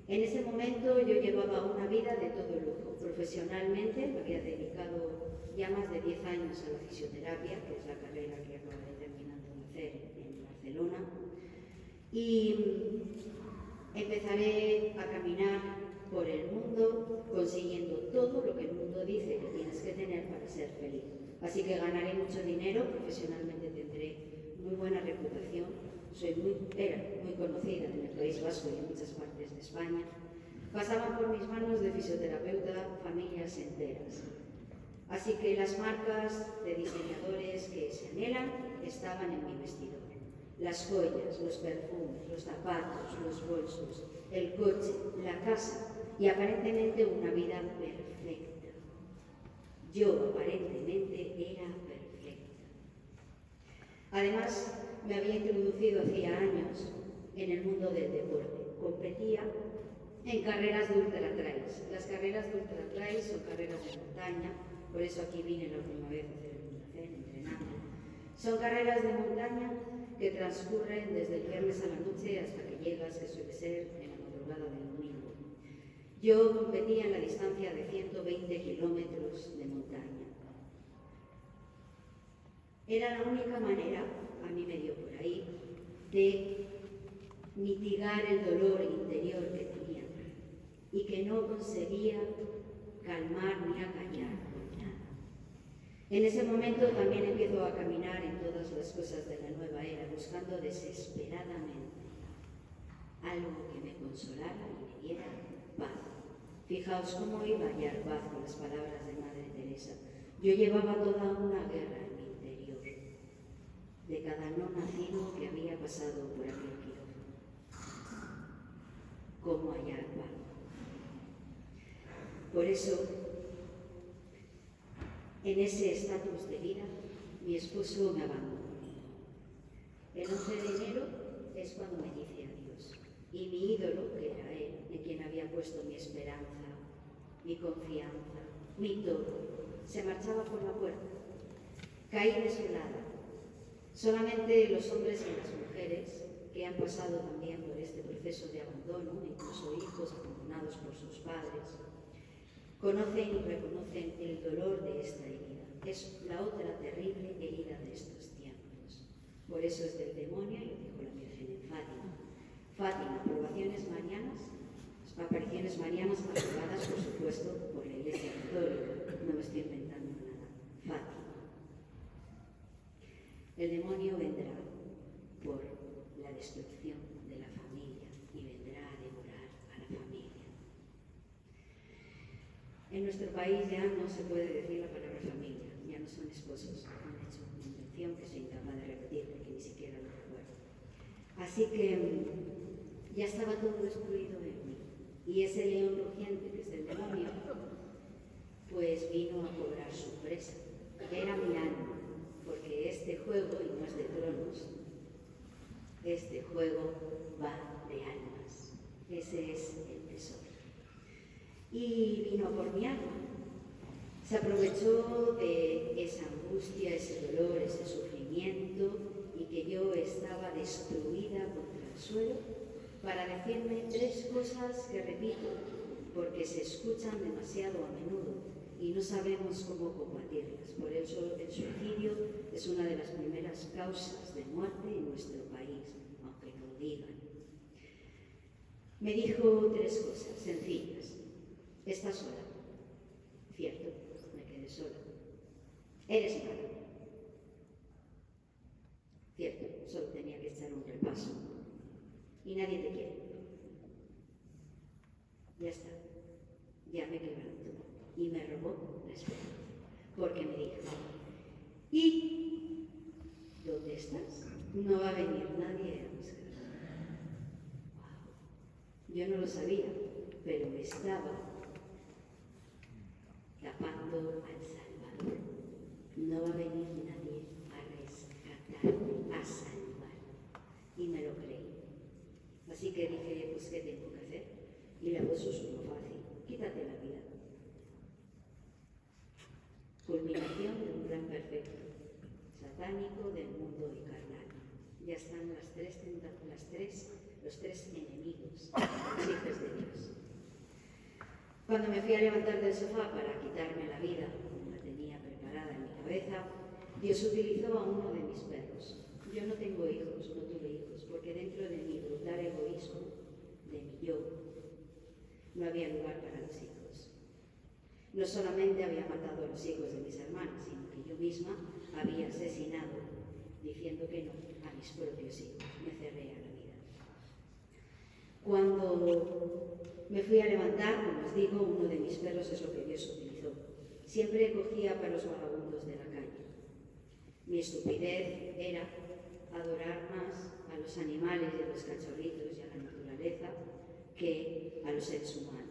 En ese momento yo llevaba una vida de todo lujo. Profesionalmente me había dedicado ya más de 10 años a la fisioterapia, que es la carrera que acabé terminando de hacer en Barcelona, y empezaré a caminar por el mundo consiguiendo todo lo que el mundo dice que tienes que tener para ser feliz. Así que ganaré mucho dinero, profesionalmente tendré muy buena reputación, era muy conocida en el País Vasco y en muchas partes de España. Pasaban por mis manos de fisioterapeuta familias enteras. Así que las marcas de diseñadores que se anhelan estaban en mi vestidor. Las joyas, los perfumes, los zapatos, los bolsos, el coche, la casa y aparentemente una vida perfecta. Yo aparentemente era perfecta. Además, me había introducido hacía años en el mundo del deporte. Competía en carreras de ultratrails. Las carreras de ultratrails son carreras de montaña, por eso aquí vine la última vez a hacer el Mulacén, entrenando. Son carreras de montaña que transcurren desde el viernes a la noche hasta que llegas, que suele ser en la madrugada del domingo. Yo competía en la distancia de 120 kilómetros de montaña. Era la única manera, a mí me dio por ahí, de mitigar el dolor interior que tenía y que no conseguía calmar ni acallar con nada. En ese momento también empiezo a caminar en todas las cosas de la nueva era, buscando desesperadamente algo que me consolara y me diera paz. Fijaos cómo iba Yarbaz con las palabras de Madre Teresa. Yo llevaba toda una guerra en mi interior, de cada no nacido que había pasado por aquel quirófano. Como a Yarbaz. Por eso, en ese estatus de vida, mi esposo me abandonó. El 11 de enero es cuando me dice adiós. Y mi ídolo, que era él, en quien había puesto mi esperanza, mi confianza, mi todo, se marchaba por la puerta. Caí desolada. Solamente los hombres y las mujeres que han pasado también por este proceso de abandono, incluso hijos abandonados por sus padres, conocen y reconocen el dolor de esta herida. Es la otra terrible herida de estos tiempos. Por eso es del demonio, y lo dijo la Virgen en Fátima. Fátima, apariciones marianas aprobadas, por supuesto, por la Iglesia Católica. No me estoy inventando nada. Fátima. El demonio vendrá por la destrucción de la familia y vendrá a devorar a la familia. En nuestro país ya no se puede decir la palabra familia, ya no son esposos. Han hecho una invención que soy incapaz de repetir porque ni siquiera lo recuerdo. Así que ya estaba todo destruido en mí. Y ese león rugiente, que es el demonio, pues vino a cobrar su presa. Era mi alma, porque este juego, y no es de tronos, este juego va de almas. Ese es el tesoro. Y vino por mi alma. Se aprovechó de esa angustia, ese dolor, ese sufrimiento, y que yo estaba destruida contra el suelo, para decirme 3 cosas que repito, porque se escuchan demasiado a menudo y no sabemos cómo combatirlas. Por eso el suicidio es una de las primeras causas de muerte en nuestro país, aunque no lo digan. Me dijo 3 cosas sencillas. Estás sola. Cierto, me quedé sola. Eres mala. Cierto, solo tenía que echar un repaso. Y nadie te quiere. Ya está. Ya me quebrantó. Y me robó la esperanza. Porque me dijo, ¿y dónde estás? No va a venir nadie a buscarte. Wow. Yo no lo sabía, pero me estaba tapando al Salvador. No va a venir nadie a rescatarme, a salvarme. Y me lo creí. Así que dije, pues, ¿qué tengo que hacer? Y la voz susurró fácil, quítate la vida. Culminación de un plan perfecto, satánico del mundo y carnal. Ya están los 3 enemigos, los hijos de Dios. Cuando me fui a levantar del sofá para quitarme la vida, como la tenía preparada en mi cabeza, Dios utilizó a uno de mis perros. Yo no tengo hijos, no tuve hijos, porque dentro de mi brutal egoísmo, de mi yo, no había lugar para los hijos. No solamente había matado a los hijos de mis hermanas, sino que yo misma había asesinado, diciendo que no, a mis propios hijos. Me cerré a la vida. Cuando me fui a levantar, como os digo, uno de mis perros es lo que Dios utilizó. Siempre cogía para los vagabundos de la calle. Mi estupidez era adorar más a los animales y a los cachorritos y a la naturaleza que a los seres humanos.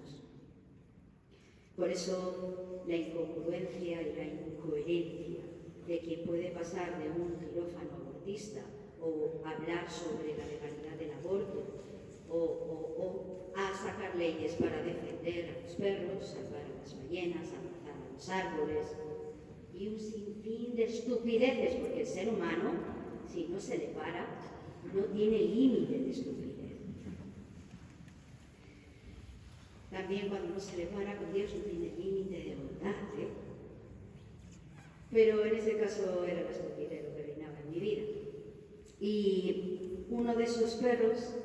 Por eso la incongruencia y la incoherencia de quien puede pasar de un quirófano abortista o hablar sobre la legalidad del aborto o a sacar leyes para defender a los perros, salvar a las ballenas, abrazar a los árboles y un sinfín de estupideces, porque el ser humano, si no se le para, no tiene límite de estupidez. También cuando no se le para con Dios no tiene límite de bondad, ¿eh? Pero en ese caso era la estupidez lo que reinaba en mi vida. Y uno de esos perros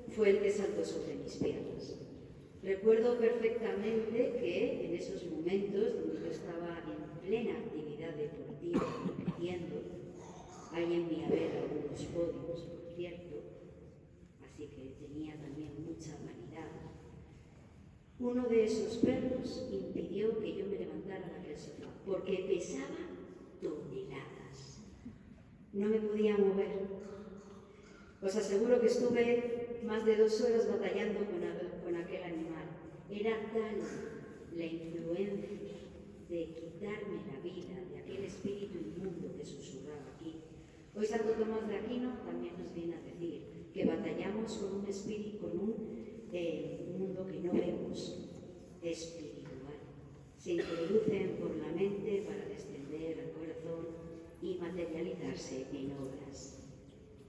fue el que saltó sobre mis piernas. Recuerdo perfectamente que en esos momentos donde yo estaba en plena actividad deportiva, compitiendo, hay en mi haber algunos podios, por cierto, así que tenía también mucha vanidad. Uno de esos perros impidió que yo me levantara de aquel sofá, porque pesaba toneladas. No me podía mover. Os aseguro que estuve más de 2 horas batallando con aquel animal. Era tal la influencia de quitarme la vida de aquel espíritu inmundo que susurraba aquí. Hoy Santo Tomás de Aquino también nos viene a decir que batallamos con un espíritu, con un mundo que no vemos, espiritual. Se introducen por la mente para descender al corazón y materializarse en obras.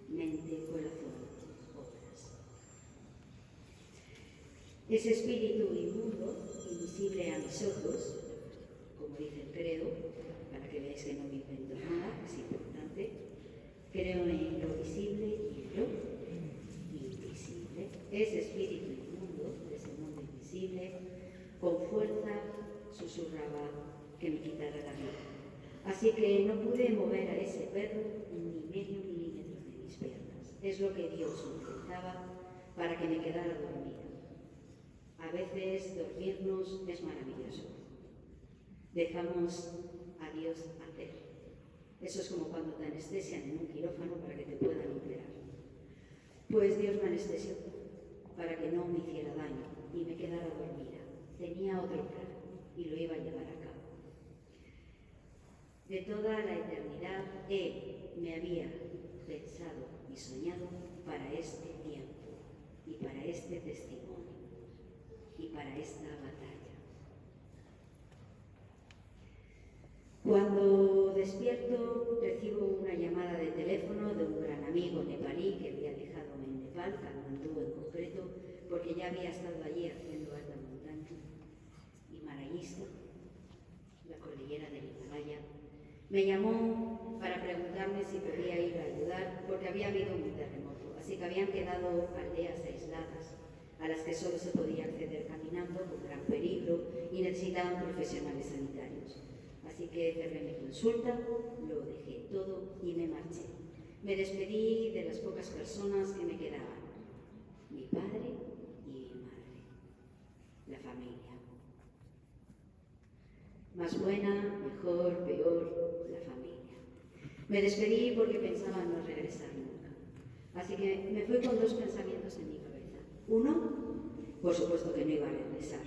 Mente, corazón, obras. Ese espíritu inmundo, invisible a mis ojos, como dice el credo, para que veáis que no me invento nada, es importante, creo en lo visible y en lo invisible. Ese espíritu inmundo, de ese mundo invisible, con fuerza susurraba que me quitara la vida. Así que no pude mover a ese perro ni medio milímetro de mis piernas. Es lo que Dios utilizaba para que me quedara dormida. A veces dormirnos es maravilloso. Dejamos a Dios hacer. Eso es como cuando te anestesian en un quirófano para que te puedan operar. Pues Dios me anestesió para que no me hiciera daño y me quedara dormida. Tenía otro plan y lo iba a llevar a cabo. De toda la eternidad, Él me había pensado y soñado para este tiempo y para este testimonio y para esta batalla. Cuando despierto, recibo una llamada de teléfono de un gran amigo nepalí que había dejado en Nepal, Katmandú en concreto, porque ya había estado allí haciendo alta montaña, Himalayista, la cordillera del Himalaya. Me llamó para preguntarme si podía ir a ayudar, porque había habido un terremoto, así que habían quedado aldeas aisladas, a las que solo se podía acceder caminando con gran peligro y necesitaban profesionales sanitarios. Así que cerré mi consulta, lo dejé todo y me marché. Me despedí de las pocas personas que me quedaban, mi padre y mi madre, la familia. Más buena, mejor, peor, la familia. Me despedí porque pensaba no regresar nunca. Así que me fui con 2 pensamientos en mi cabeza. Uno, por supuesto que no iba a regresar,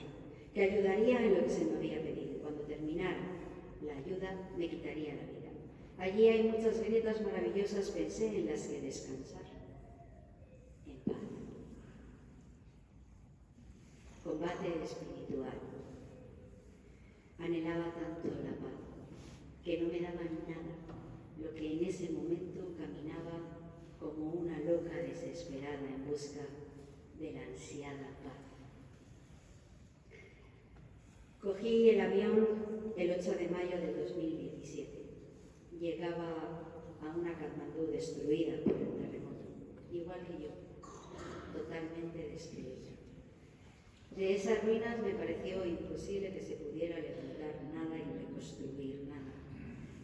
que ayudaría en lo que se me había pedido. Cuando terminara la ayuda, me quitaría la vida. Allí hay muchas grietas maravillosas, pensé, en las que descansar. En paz. Combate espiritual. Anhelaba tanto la paz, que no me daba nada, lo que en ese momento caminaba como una loca desesperada en busca de la ansiada paz. Cogí el avión el 8 de mayo del 2017. Llegaba a una Katmandú destruida por el terremoto, igual que yo, totalmente destruida. De esas ruinas me pareció imposible que se pudiera levantar nada y reconstruir nada.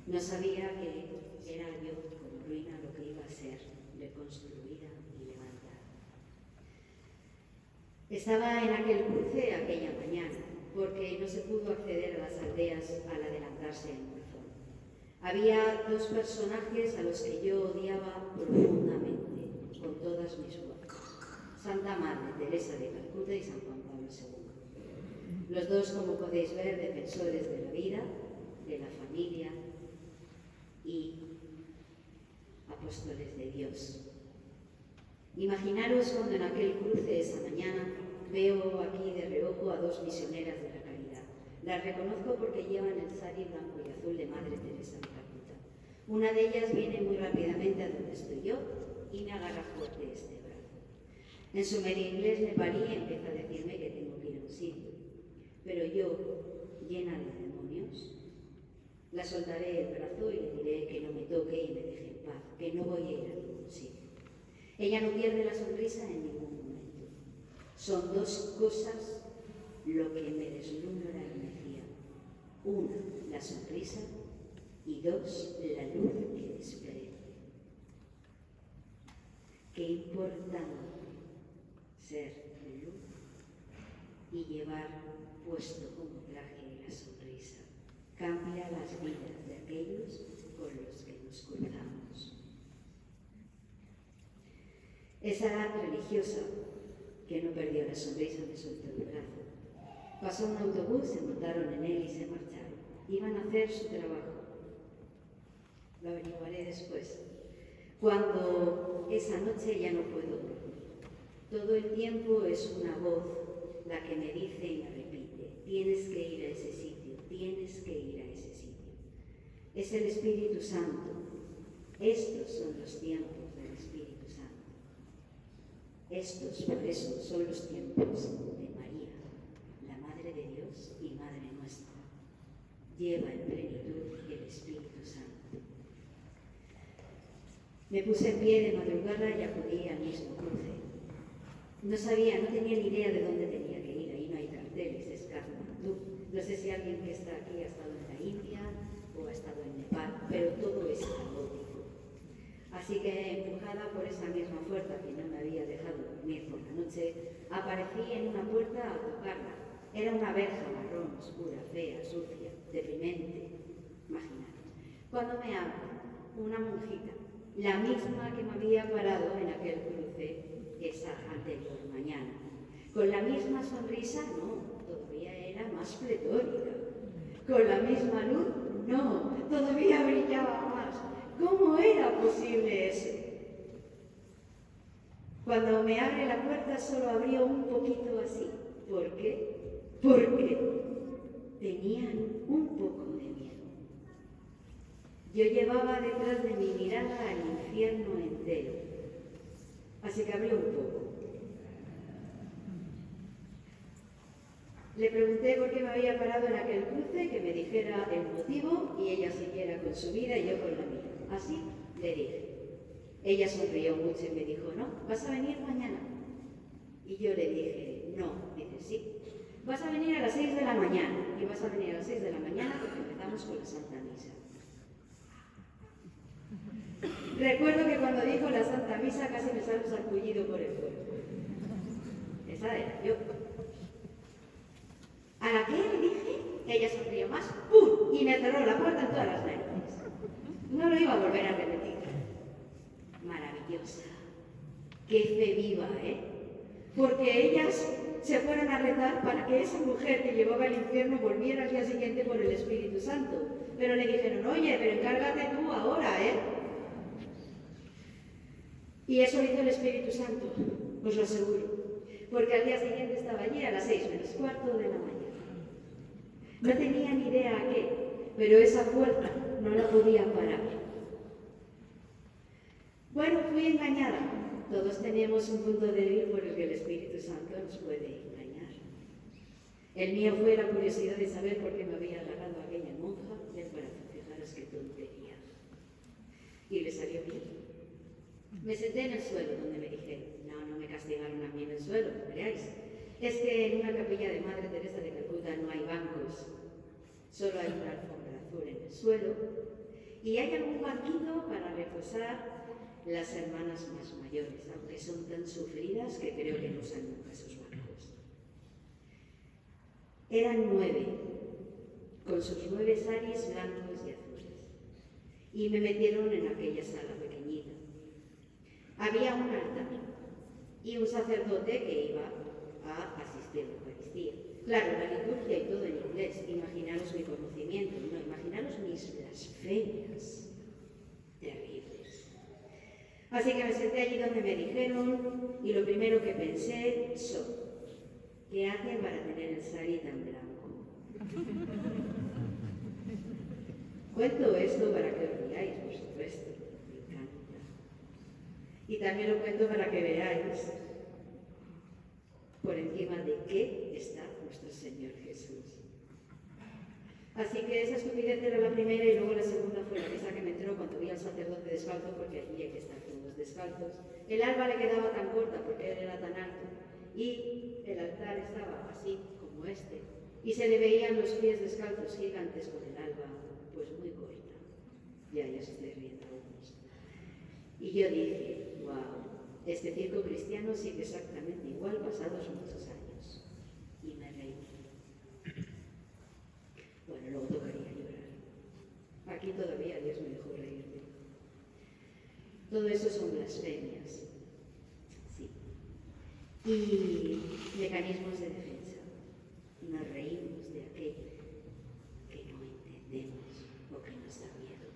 No sabía que era yo como ruina lo que iba a ser reconstruida y levantada. Estaba en aquel cruce aquella mañana, porque no se pudo acceder a las aldeas al adelantarse en Burzón. Había 2 personajes a los que yo odiaba profundamente, con todas mis fuerzas: Santa Madre Teresa de Calcuta y San Juan Pablo II. Los 2, como podéis ver, defensores de la vida, de la familia y apóstoles de Dios. Imaginaros cuando en aquel cruce esa mañana veo aquí de reojo a 2 misioneras de la caridad. Las reconozco porque llevan el sari blanco y azul de Madre Teresa de Calcuta. Una de ellas viene muy rápidamente a donde estoy yo y me agarra fuerte este brazo. En su medio inglés nepalí empieza a decirme que tengo que ir a un sitio. Pero yo, llena de demonios, la soltaré el brazo y le diré que no me toque y me deje en paz, que no voy a ir a ningún sitio. Ella no pierde la sonrisa en ningún momento. Son 2 cosas lo que me deslumbra y me fía. 1, la sonrisa, y 2, la luz que desprecia. Qué importante ser luz y llevar puesto como traje la sonrisa cambia las vidas de aquellos con los que nos cruzamos. Esa religiosa que no perdió la sonrisa me soltó el brazo. Pasó un autobús, se montaron en él y se marcharon. Iban a hacer su trabajo. Lo averiguaré después. Cuando esa noche ya no puedo dormir. Todo el tiempo es una voz la que me dice y me repite: tienes que ir a ese sitio, tienes que ir a ese sitio. Es el Espíritu Santo. Estos son los tiempos del Espíritu Santo. Estos, por eso, son los tiempos de María, la Madre de Dios y Madre nuestra. Lleva en plenitud el Espíritu Santo. Me puse en pie de madrugada y acudí al mismo cruce. No tenía ni idea de dónde tenía que ir. Ahí no hay carteles, es Katmandú. No sé si alguien que está aquí ha estado en la India o ha estado en Nepal, pero todo es caótico. Así que, empujada por esa misma fuerza que no me había dejado dormir por la noche, aparecí en una puerta a tocarla. Era una verja marrón, oscura, fea, sucia, deprimente. Imaginaros. Cuando me abre una monjita, la misma que me había parado en aquel cruce esa anterior mañana. Con la misma sonrisa, no, todavía era más pletórica. Con la misma luz, no, todavía brillaba más. ¿Cómo era posible eso? Cuando me abre la puerta solo abrió un poquito así. ¿Por qué? Porque tenían un poco de miedo. Yo llevaba detrás de mi mirada al infierno entero. Así que abrió un poco. Le pregunté por qué me había parado en aquel cruce, que me dijera el motivo y ella siguiera con su vida y yo con la mía. Así le dije. Ella sonrió mucho y me dijo: no, ¿vas a venir mañana? Y yo le dije: no. Dice: sí. Vas a venir a las 6 de la mañana. Y vas a venir a las 6 de la mañana porque empezamos con la Santa Misa. Recuerdo que cuando dijo la Santa Misa casi me salió un sarpullido por el cuerpo. Esa era yo. A la que le dije, ella sonrió más, ¡pum! Y me cerró la puerta en todas las narices. No lo iba a volver a repetir. Maravillosa. Qué fe viva, ¿eh? Porque ellas se fueron a rezar para que esa mujer que llevaba al infierno volviera al día siguiente por el Espíritu Santo. Pero le dijeron: oye, pero encárgate tú ahora, ¿eh? Y eso hizo el Espíritu Santo, os lo aseguro. Porque al día siguiente estaba allí a las 6:15 de la mañana. No tenía ni idea a qué, pero esa fuerza no la podía parar. Bueno, fui engañada. Todos tenemos un punto débil por el que el Espíritu Santo nos puede engañar. El mío fue la curiosidad de saber por qué me había agarrado aquella monja del brazo. Fijaros qué tontería. Y le salió bien. Me senté en el suelo donde me dijeron: no me castigaron a mí en el suelo, veáis. Es que en una capilla de Madre Teresa de Calcuta no hay bancos, solo hay una alfombra azul en el suelo y hay algún banquito para reposar las hermanas más mayores, aunque son tan sufridas que creo que no usan nunca esos bancos. Eran 9, con sus 9 saris blancos y azules, y me metieron en aquella sala pequeñita. Había un altar y un sacerdote que iba a asistir a la Eucaristía. Claro, la liturgia y todo en inglés. Imaginaros mi conocimiento, no, imaginaros mis blasfemias terribles. Así que me senté allí donde me dijeron y lo primero que pensé, ¿qué hacen para tener el sari tan blanco? Cuento esto para que os riáis, por supuesto. Y también lo cuento para que veáis por encima de qué está nuestro Señor Jesús. Así que esa estupidez era la primera y luego la segunda fue la risa que me entró cuando vi al sacerdote descalzo, porque allí hay que estar todos descalzos. El alba le quedaba tan corta porque él era tan alto y el altar estaba así como este y se le veían los pies descalzos gigantes con el alba pues muy corta. Ya se estoy riendo algunos. Y yo dije: wow, este circo cristiano sigue exactamente igual pasados muchos años. Y me Todo eso son blasfemias. Sí. Y mecanismos de defensa. Nos reímos de aquello que no entendemos o que nos da miedo.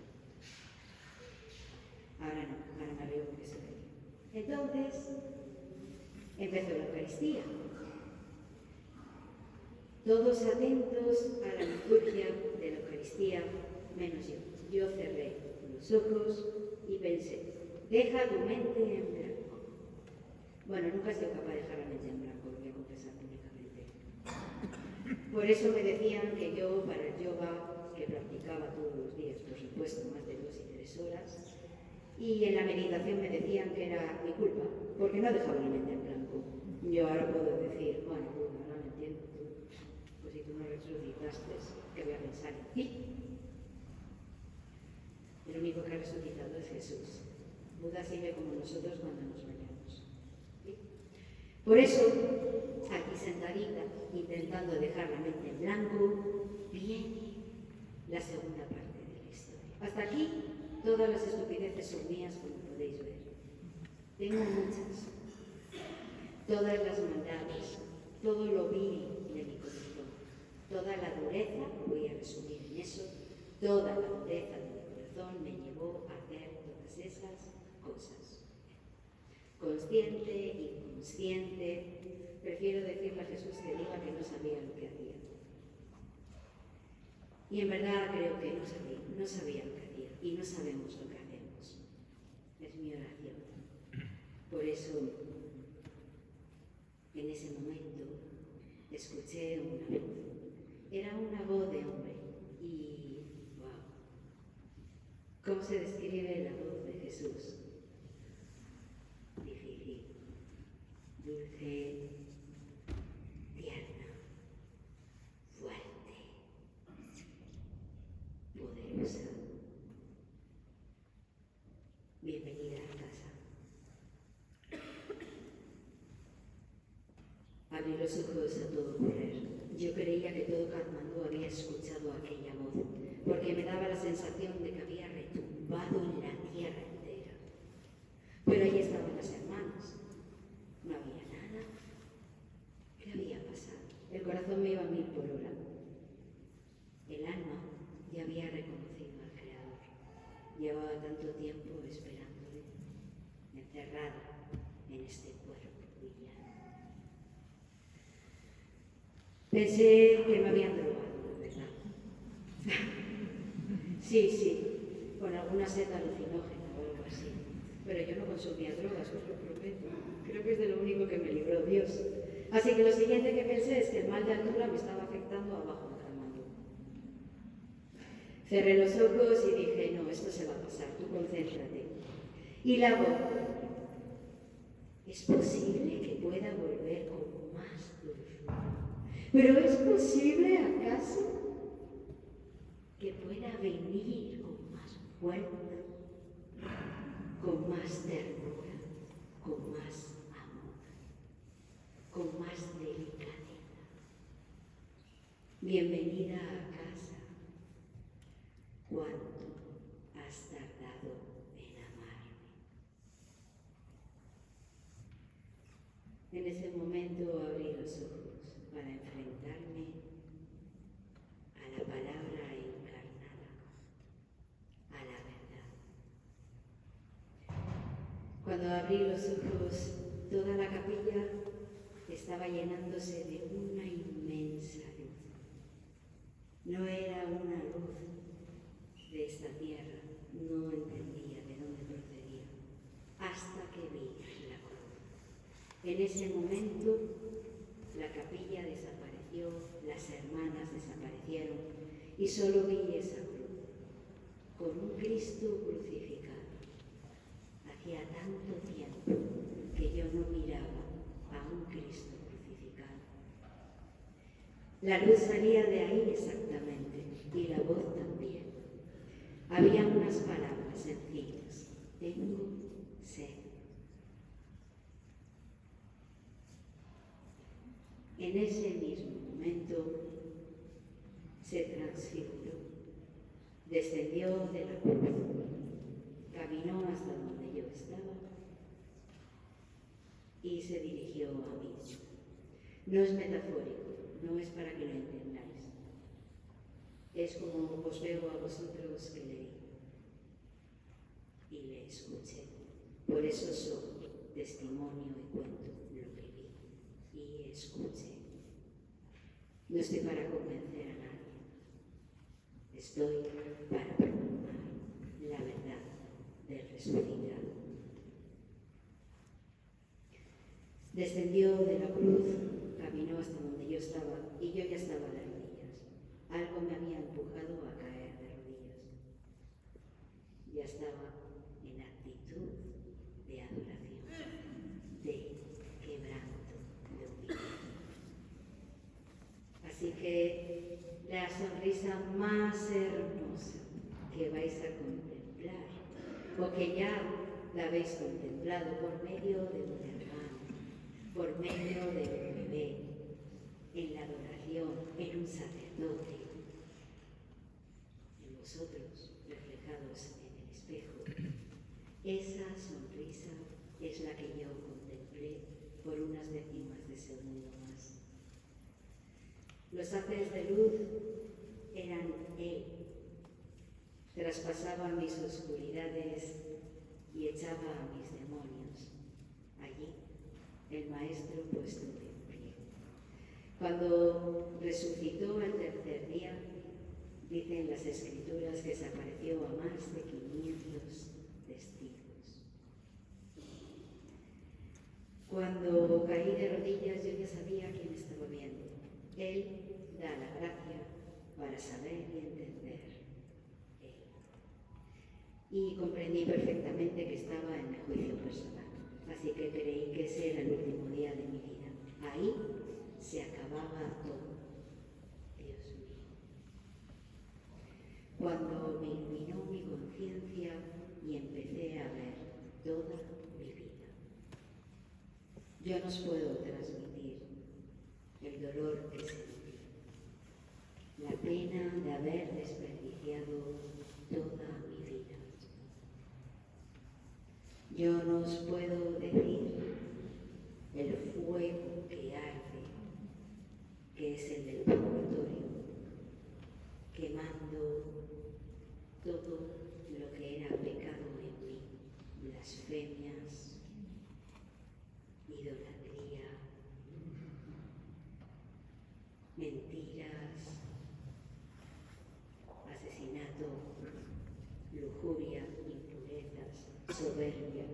Ahora no, ahora me río porque se ríe. Entonces, empezó la Eucaristía. Todos atentos a la liturgia de la Eucaristía, menos yo. Yo cerré los ojos y pensé, deja tu mente en blanco. Bueno, nunca he sido capaz de dejar la mente en blanco, lo voy a confesar públicamente. Por eso me decían que yo, para el yoga, que practicaba todos los días, por supuesto, más de 2 y 3 horas, y en la meditación me decían que era mi culpa, porque no dejaba la mente en blanco. Yo ahora puedo decir, bueno, ahora me entiendo tú, pues si tú no resucitaste, ¿qué voy a pensar en ti? El único que ha resucitado es Jesús. Buda sigue como nosotros cuando nos bañamos. ¿Sí? Por eso, aquí sentadita, intentando dejar la mente en blanco, viene la segunda parte de la historia. Hasta aquí, todas las estupideces son mías, como podéis ver. Tengo muchas. Todas las maldades, todo lo vil de mi corazón, toda la dureza, lo voy a resumir en eso, toda la dureza de mi corazón me llevó a hacer todas esas cosas. Consciente, inconsciente, prefiero decirle a Jesús que diga que no sabía lo que hacía. Y en verdad creo que no sabía lo que hacía y no sabemos lo que hacemos. Es mi oración. Por eso, en ese momento, escuché una voz. Era una voz de hombre y, wow, ¿cómo se describe la voz de Jesús? Difícil, dulce, tierna, fuerte, poderosa. Bienvenida a casa. Abrí los ojos a todo correr. Yo creía que todo Katmandú había escuchado aquella voz, porque me daba la sensación de que había retumbado en la tierra entera. Pero allí estaban las hermanas. No había nada. ¿Qué había pasado? El corazón me iba a 1000 por hora. El alma ya había reconocido al Creador. Llevaba tanto tiempo esperándole, encerrada en este cuerpo villano. Pensé que me habían drogado, ¿verdad? Sí, con alguna seta alucinógena o algo así. Pero yo no consumía drogas, os lo prometo. Creo que es de lo único que me libró Dios. Así que lo siguiente que pensé es que el mal de altura me estaba afectando abajo en Katmandú. Cerré los ojos y dije, no, esto se va a pasar, tú concéntrate. Y la voz, es posible que pueda volver con más dulzura. ¿Pero es posible, acaso, que pueda venir con más fuerza, con más ternura, con más amor, con más delicadeza? Bienvenida a casa. ¿Cuánto has tardado en amarme? En ese momento abrí los ojos para enfrentarme a la palabra encarnada, a la verdad. Cuando abrí los ojos, toda la capilla estaba llenándose de una inmensa luz. No era una luz de esta tierra, no entendía de dónde procedía, hasta que vi la cruz. En ese momento, la capilla desapareció, las hermanas desaparecieron y solo vi esa cruz, con un Cristo crucificado. Hacía tanto tiempo que yo no miraba a un Cristo crucificado. La luz salía de ahí exactamente y la voz también. Había unas palabras sencillas: tengo sed. En ese mismo momento se transfiguró, descendió de la cruz, caminó hasta donde yo estaba y se dirigió a mí. No es metafórico, no es para que lo entendáis. Es como os veo a vosotros que le di y le escuché. Por eso soy testimonio y cuento lo que vi y escuché. No estoy para convencer a nadie, estoy para proclamar la verdad del resucitado. Descendió de la cruz, caminó hasta donde yo estaba y yo ya estaba de rodillas. Algo me había empujado a caer de rodillas. Ya estaba en actitud de adoración, de quebranto, de humildad. Así que la sonrisa más hermosa que vais a contemplar, o que ya la habéis contemplado por medio de un hermano, por medio de un bebé, en la adoración, en un sacerdote, en vosotros reflejados en el espejo, esa sonrisa es la que yo contemplé por unas décimas de segundo más. Los haces de luz eran él, traspasaba mis oscuridades y echaba a mis demonios. Allí, el Maestro puesto de pie. Cuando resucitó el tercer día, dicen las Escrituras que se apareció a más de 500 testigos. Cuando caí de rodillas, yo ya sabía quién estaba viendo. Él da la gracia para saber y entender. Y comprendí perfectamente que estaba en el juicio personal. Así que creí que ese era el último día de mi vida. Ahí se acababa todo. Dios mío. Cuando me iluminó mi conciencia y empecé a ver toda mi vida. Yo no os puedo transmitir el dolor que sentí, la pena de haber desperdiciado toda mi vida. Yo no os puedo decir el fuego que arde, que es el del purgatorio, quemando todo lo que era pecado en mí, blasfemias, idolatría, mentiras, asesinato, lujuria, impurezas, soberbia,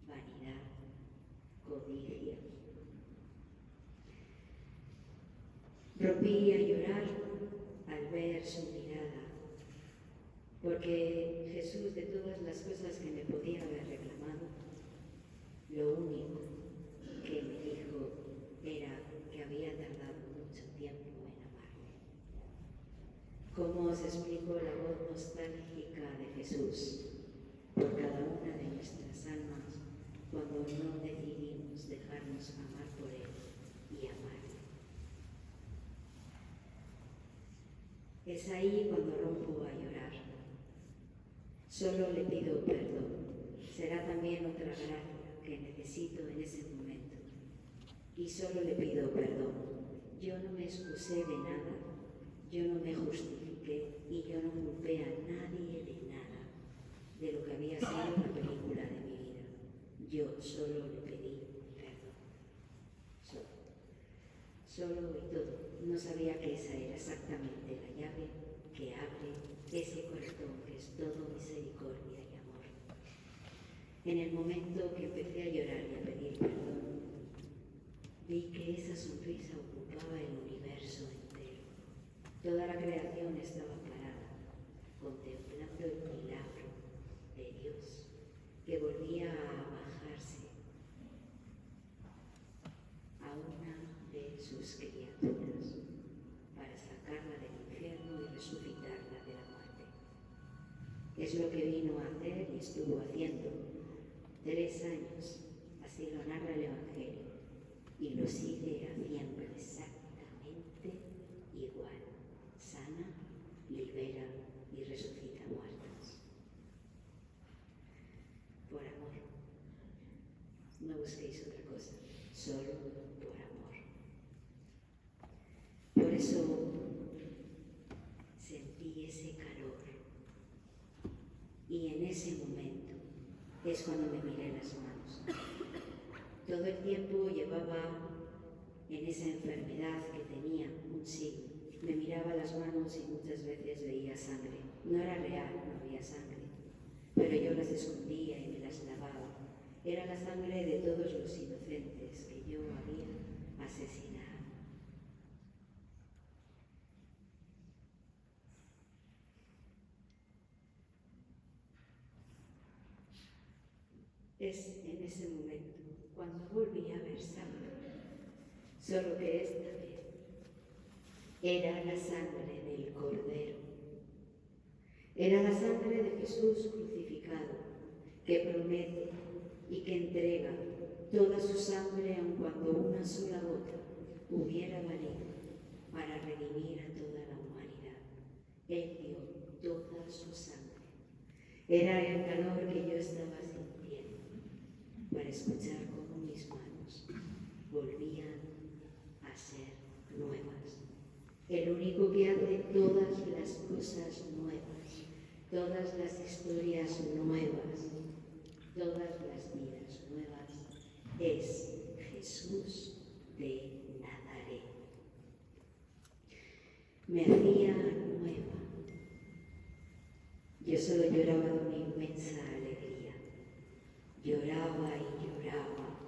vanidad, codicia. Rompí a llorar al ver su mirada, porque Jesús, de todas las cosas que me podía haber reclamado, lo único que me dijo era que había tardado mucho tiempo en amarme. ¿Cómo os explico la voz nostálgica de Jesús por cada una de nuestras almas cuando no decidimos dejarnos amar por Él y amarle? Es ahí cuando rompo a llorar. Solo le pido perdón. Será también otra gracia que necesito en ese momento. Y solo le pido perdón. Yo no me excusé de nada, yo no me justifiqué y yo no culpé a nadie de nada de lo que había sido la película de mi vida. Yo solo le pedí perdón. Solo y todo. No sabía que esa era exactamente la llave que abre ese corazón que es todo misericordia y amor. En el momento que empecé a llorar y a pedir perdón, vi que esa sonrisa ocupaba el universo entero. Toda la creación estaba parada, contemplando el milagro de Dios que volvía a bajarse a una de sus criaturas para sacarla del infierno y resucitarla de la muerte. Es lo que vino a hacer y estuvo haciendo 3 años, así lo narra el Evangelio, y lo sigue haciendo exactamente igual. Sana, libera y resucita muertos. busquéis otra cosa, solo por amor. Por eso sentí ese calor y en ese momento es cuando me miré las manos. Todo el tiempo llevaba en esa enfermedad que tenía un signo. Me miraba las manos y muchas veces veía sangre. No era real, no había sangre, pero yo las escondía y me las lavaba. Era la sangre de todos los inocentes que yo había asesinado. Es en ese momento cuando volví a ver sangre, solo que esta vez era la sangre del Cordero. Era la sangre de Jesús crucificado, que promete y que entrega toda su sangre aun cuando una sola gota hubiera valido para redimir a toda la humanidad. Él dio toda su sangre. Era el calor que yo estaba sintiendo para escuchar cómo mis manos volvían a ser nuevas. El único que hace todas las cosas nuevas, todas las historias nuevas, todas las vidas nuevas, es Jesús de Nazaret. Me hacía nueva. Yo solo lloraba de una inmensa alegría. Lloraba y lloraba.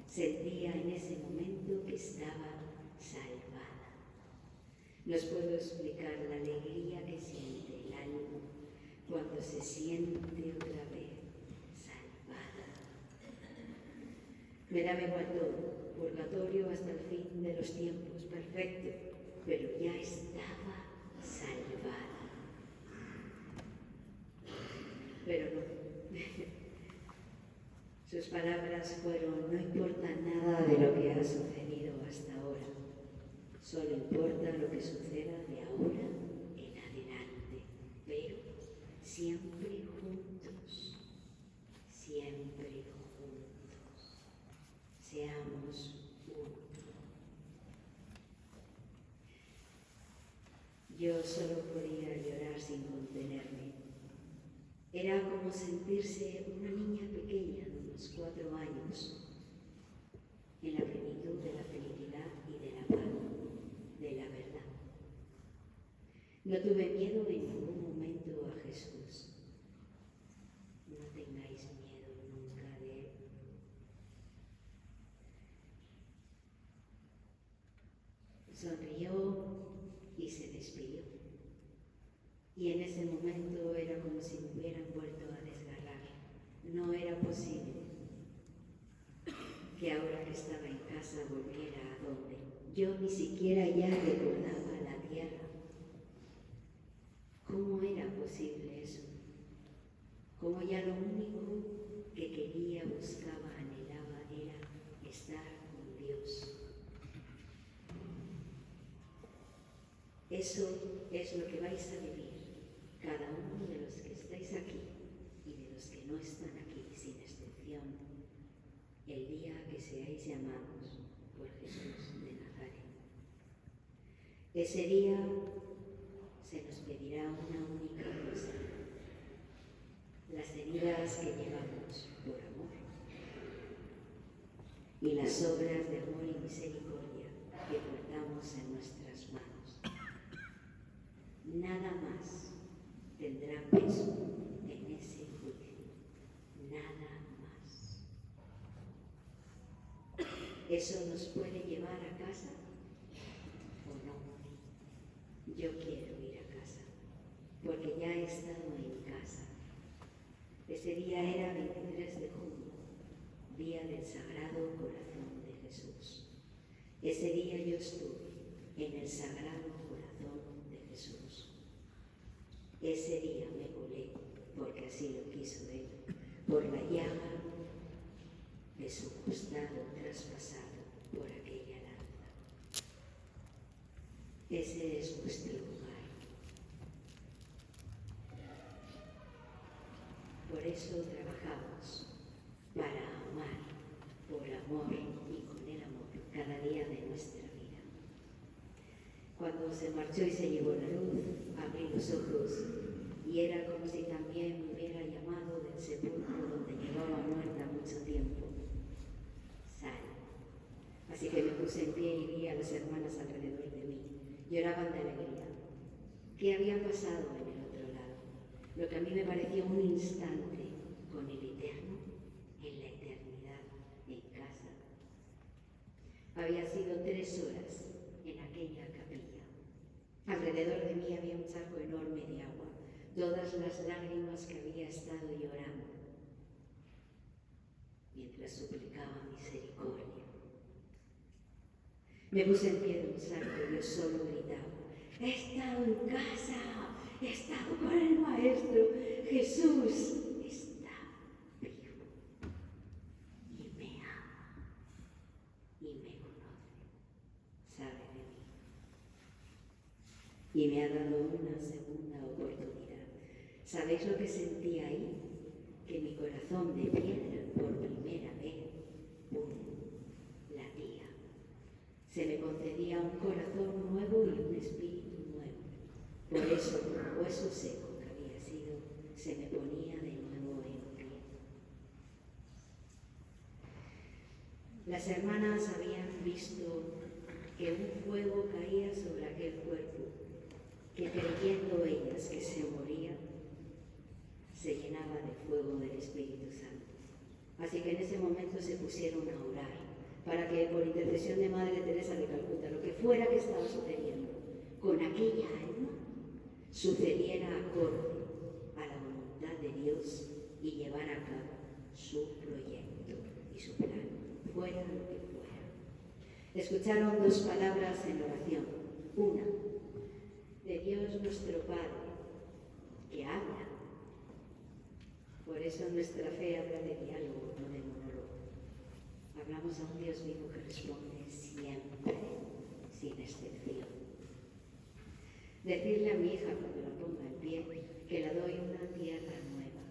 Sentía en ese momento que estaba salvada. No os puedo explicar la alegría que siente el alma cuando se siente otra vez salvada. Me daba igual todo, purgatorio hasta el fin de los tiempos, perfecto, pero ya estaba salvada. Pero no. Sus palabras fueron: no importa nada de lo que ha sucedido hasta ahora, solo importa lo que suceda de ahora en adelante, pero siempre juntos, siempre juntos, seamos uno. Yo solo podía llorar sin contenerme. Era como sentirse una niña pequeña de unos 4 años, en la plenitud de la felicidad y de la paz, de la verdad. No tuve miedo en ningún momento a Jesús. No tengáis miedo nunca de Él. Sonrió y se despidió. Y en ese momento era como si me hubieran vuelto a desgarrar. No era posible que ahora que estaba en casa volviera a donde. Yo ni siquiera ya recordaba la tierra. ¿Cómo era posible eso? Como ya lo único que quería, buscaba, anhelaba era estar con Dios. Eso es lo que vais a vivir, cada uno de los que estáis aquí y de los que no están aquí, sin excepción, el día que seáis llamados por Jesús de Nazaret. Ese día se nos pedirá una única cosa: las heridas que llevamos por amor y las obras de amor y misericordia que portamos en nuestras manos. Nada más tendrá peso en ese juicio, nada más. ¿Eso nos puede llevar a casa o no? Yo quiero ir a casa, porque ya he estado en casa. Ese día era 23 de junio, día del Sagrado Corazón de Jesús. Ese día yo estuve en el Sagrado Corazón de Jesús. Ese día me colé, porque así lo quiso Él, por la llaga de su costado traspasado por aquella lanza. Ese es vuestro lugar. Por eso trabajamos, para amar por amor. amor y con el amor cada día de nuestra vida. Cuando se marchó y se llevó la luz, abrí los ojos y era como si también me hubiera llamado del sepulcro donde llevaba muerta mucho tiempo. Sal. Así que me puse en pie y vi a las hermanas alrededor de mí. Lloraban de alegría. ¿Qué había pasado en el otro lado? Lo que a mí me pareció un instante con el Eterno, en la eternidad, en casa. Había sido 3 horas en aquella capilla. Alrededor de mí había un charco enorme de agua, todas las lágrimas que había estado llorando, mientras suplicaba misericordia. Me puse en pie de un salto y yo solo gritaba: he estado en casa, he estado con el Maestro, Jesús está vivo y me ama y me conoce, sabe de mí y me ha dado una segunda oportunidad. ¿Sabéis lo que sentí ahí? Que mi corazón de piedra por primera vez, latía. Se me concedía un corazón nuevo y un espíritu nuevo. Por eso, el hueso seco que había sido, se me ponía de nuevo en pie. Las hermanas habían visto que un fuego caía sobre aquel cuerpo, que creyendo ellas que se moría, se llenaba de fuego del Espíritu Santo. Así que en ese momento se pusieron a orar para que por intercesión de Madre Teresa de Calcuta, lo que fuera que estaba sucediendo con aquella alma, sucediera acorde a la voluntad de Dios y llevara a cabo su proyecto y su plan, fuera lo que fuera. Escucharon 2 palabras en oración. Una, de Dios nuestro Padre, que habla. Por eso nuestra fe habla de diálogo, no de monólogo. Hablamos a un Dios vivo que responde siempre, sin excepción. Decirle a mi hija cuando la ponga en pie que le doy una tierra nueva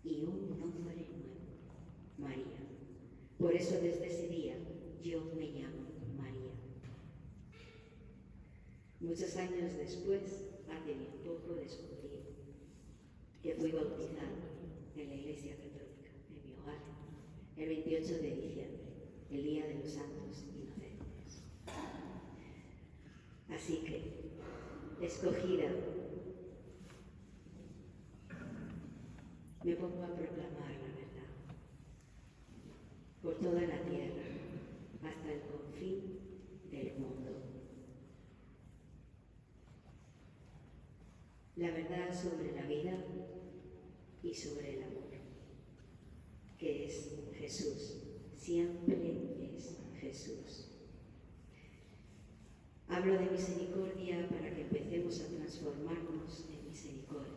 y un nombre nuevo, María. Por eso desde ese día yo me llamo María. Muchos años después, hace bien poco, descubrí que fui bautizada en la Iglesia Católica, en mi hogar, el 28 de diciembre, el Día de los Santos Inocentes. Así que, escogida, me pongo a proclamar la verdad por toda la tierra, hasta el confín del mundo. La verdad sobre la vida y sobre el amor, que es Jesús, siempre es Jesús. Hablo de misericordia para que empecemos a transformarnos en misericordia.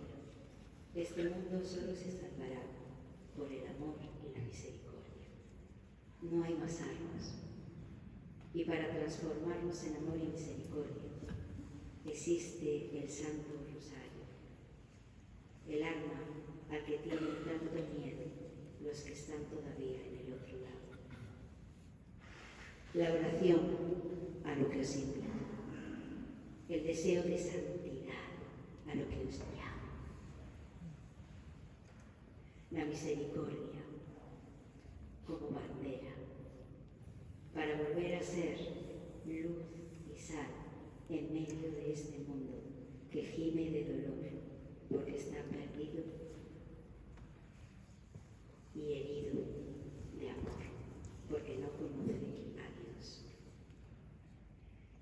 Este mundo solo se salvará por el amor y la misericordia. No hay más armas. Y para transformarnos en amor y misericordia existe el Santo Rosario, el arma al que tienen tanto miedo los que están todavía en el otro lado. La oración a lo que os invito, el deseo de santidad a lo que os llamo, la misericordia como bandera para volver a ser luz y sal en medio de este mundo que gime de dolor porque está perdido y herido de amor porque no conoce a Dios.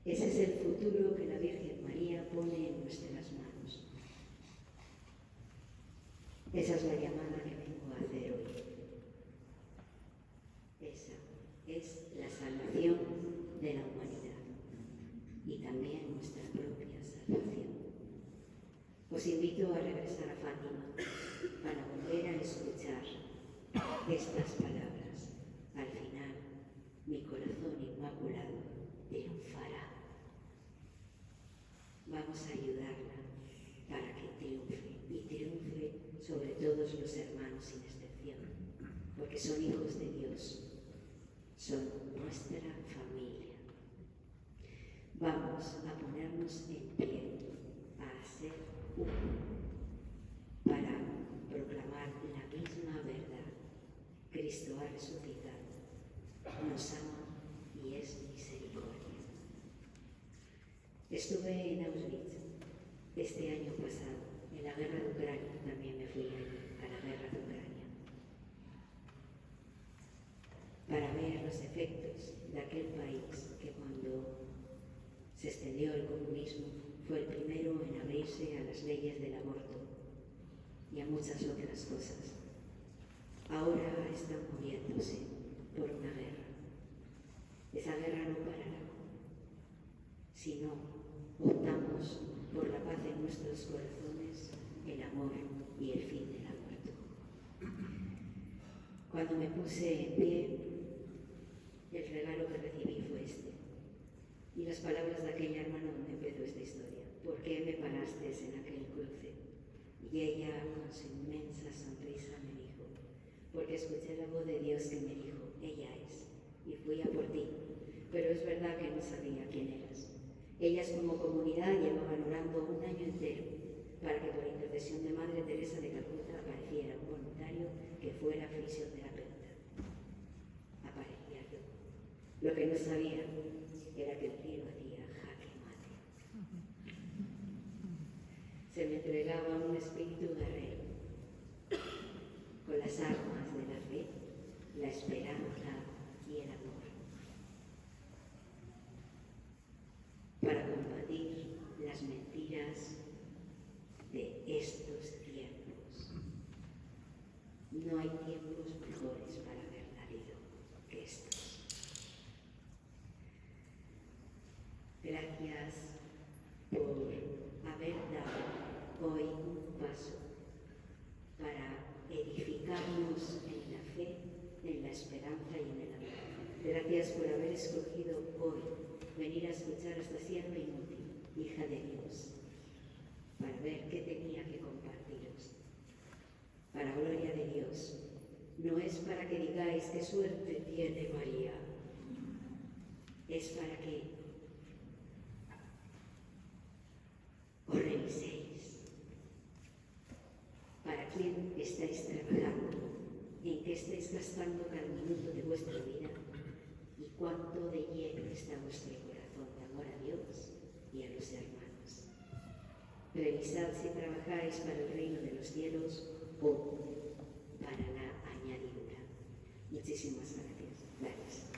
Ese es el futuro que la Virgen María pone en nuestras manos. Esa es la llamada que vengo a hacer hoy. Esa es la salvación de la humanidad y también nuestra propia salvación. Os invito a regresar a Fátima para volver a escuchar estas palabras. Al final, mi corazón inmaculado triunfará. Vamos a ayudarla para que triunfe y triunfe sobre todos los hermanos sin excepción, porque son hijos de Dios son nuestra familia. Vamos a ponernos en pie, a ser uno, para proclamar la misma verdad. Cristo ha resucitado, nos ama y es misericordia. Estuve en Auschwitz este año pasado, en la guerra de Ucrania, también me fui a la guerra de Ucrania, para ver los efectos de aquel país que cuando se extendió el comunismo fue el primero en abrirse a las leyes del aborto y a muchas otras cosas. Ahora están moviéndose por una guerra. Esa guerra no parará si no optamos por la paz en nuestros corazones, el amor y el fin del aborto. Cuando me puse en pie, el regalo que recibí fue este. Y las palabras de aquella hermana donde empezó esta historia. ¿Por qué me paraste en aquel cruce? Y ella, con su inmensa sonrisa, me dijo, porque escuché la voz de Dios que me dijo, ella es, y fui a por ti. Pero es verdad que no sabía quién eras. Ellas como comunidad llevaban orando un año entero para que por intercesión de Madre Teresa de Calcuta apareciera un voluntario que fuera fisioterapeuta. Aparecía yo. Lo que no sabía era que el cielo hacía jaque mate. Se me entregaba un espíritu guerrero, con las armas de la fe, la esperanza y el amor, para combatir las mentiras de estos tiempos. No hay tiempos mejores para haber nacido que estos. Gracias por haber dado hoy un paso para edificarnos en la fe, en la esperanza y en el amor. Gracias por haber escogido hoy venir a escuchar a esta sierva inútil, hija de Dios, para ver qué tenía que compartiros. Para gloria de Dios, no es para que digáis qué suerte tiene María, es para que os reviséis. ¿Para quién estáis trabajando? ¿En qué estáis gastando cada minuto de vuestra vida? ¿Y cuánto de lleno está vuestro corazón de amor a Dios y a los hermanos? Revisad si trabajáis para el reino de los cielos o para la añadidura. Muchísimas gracias. Gracias.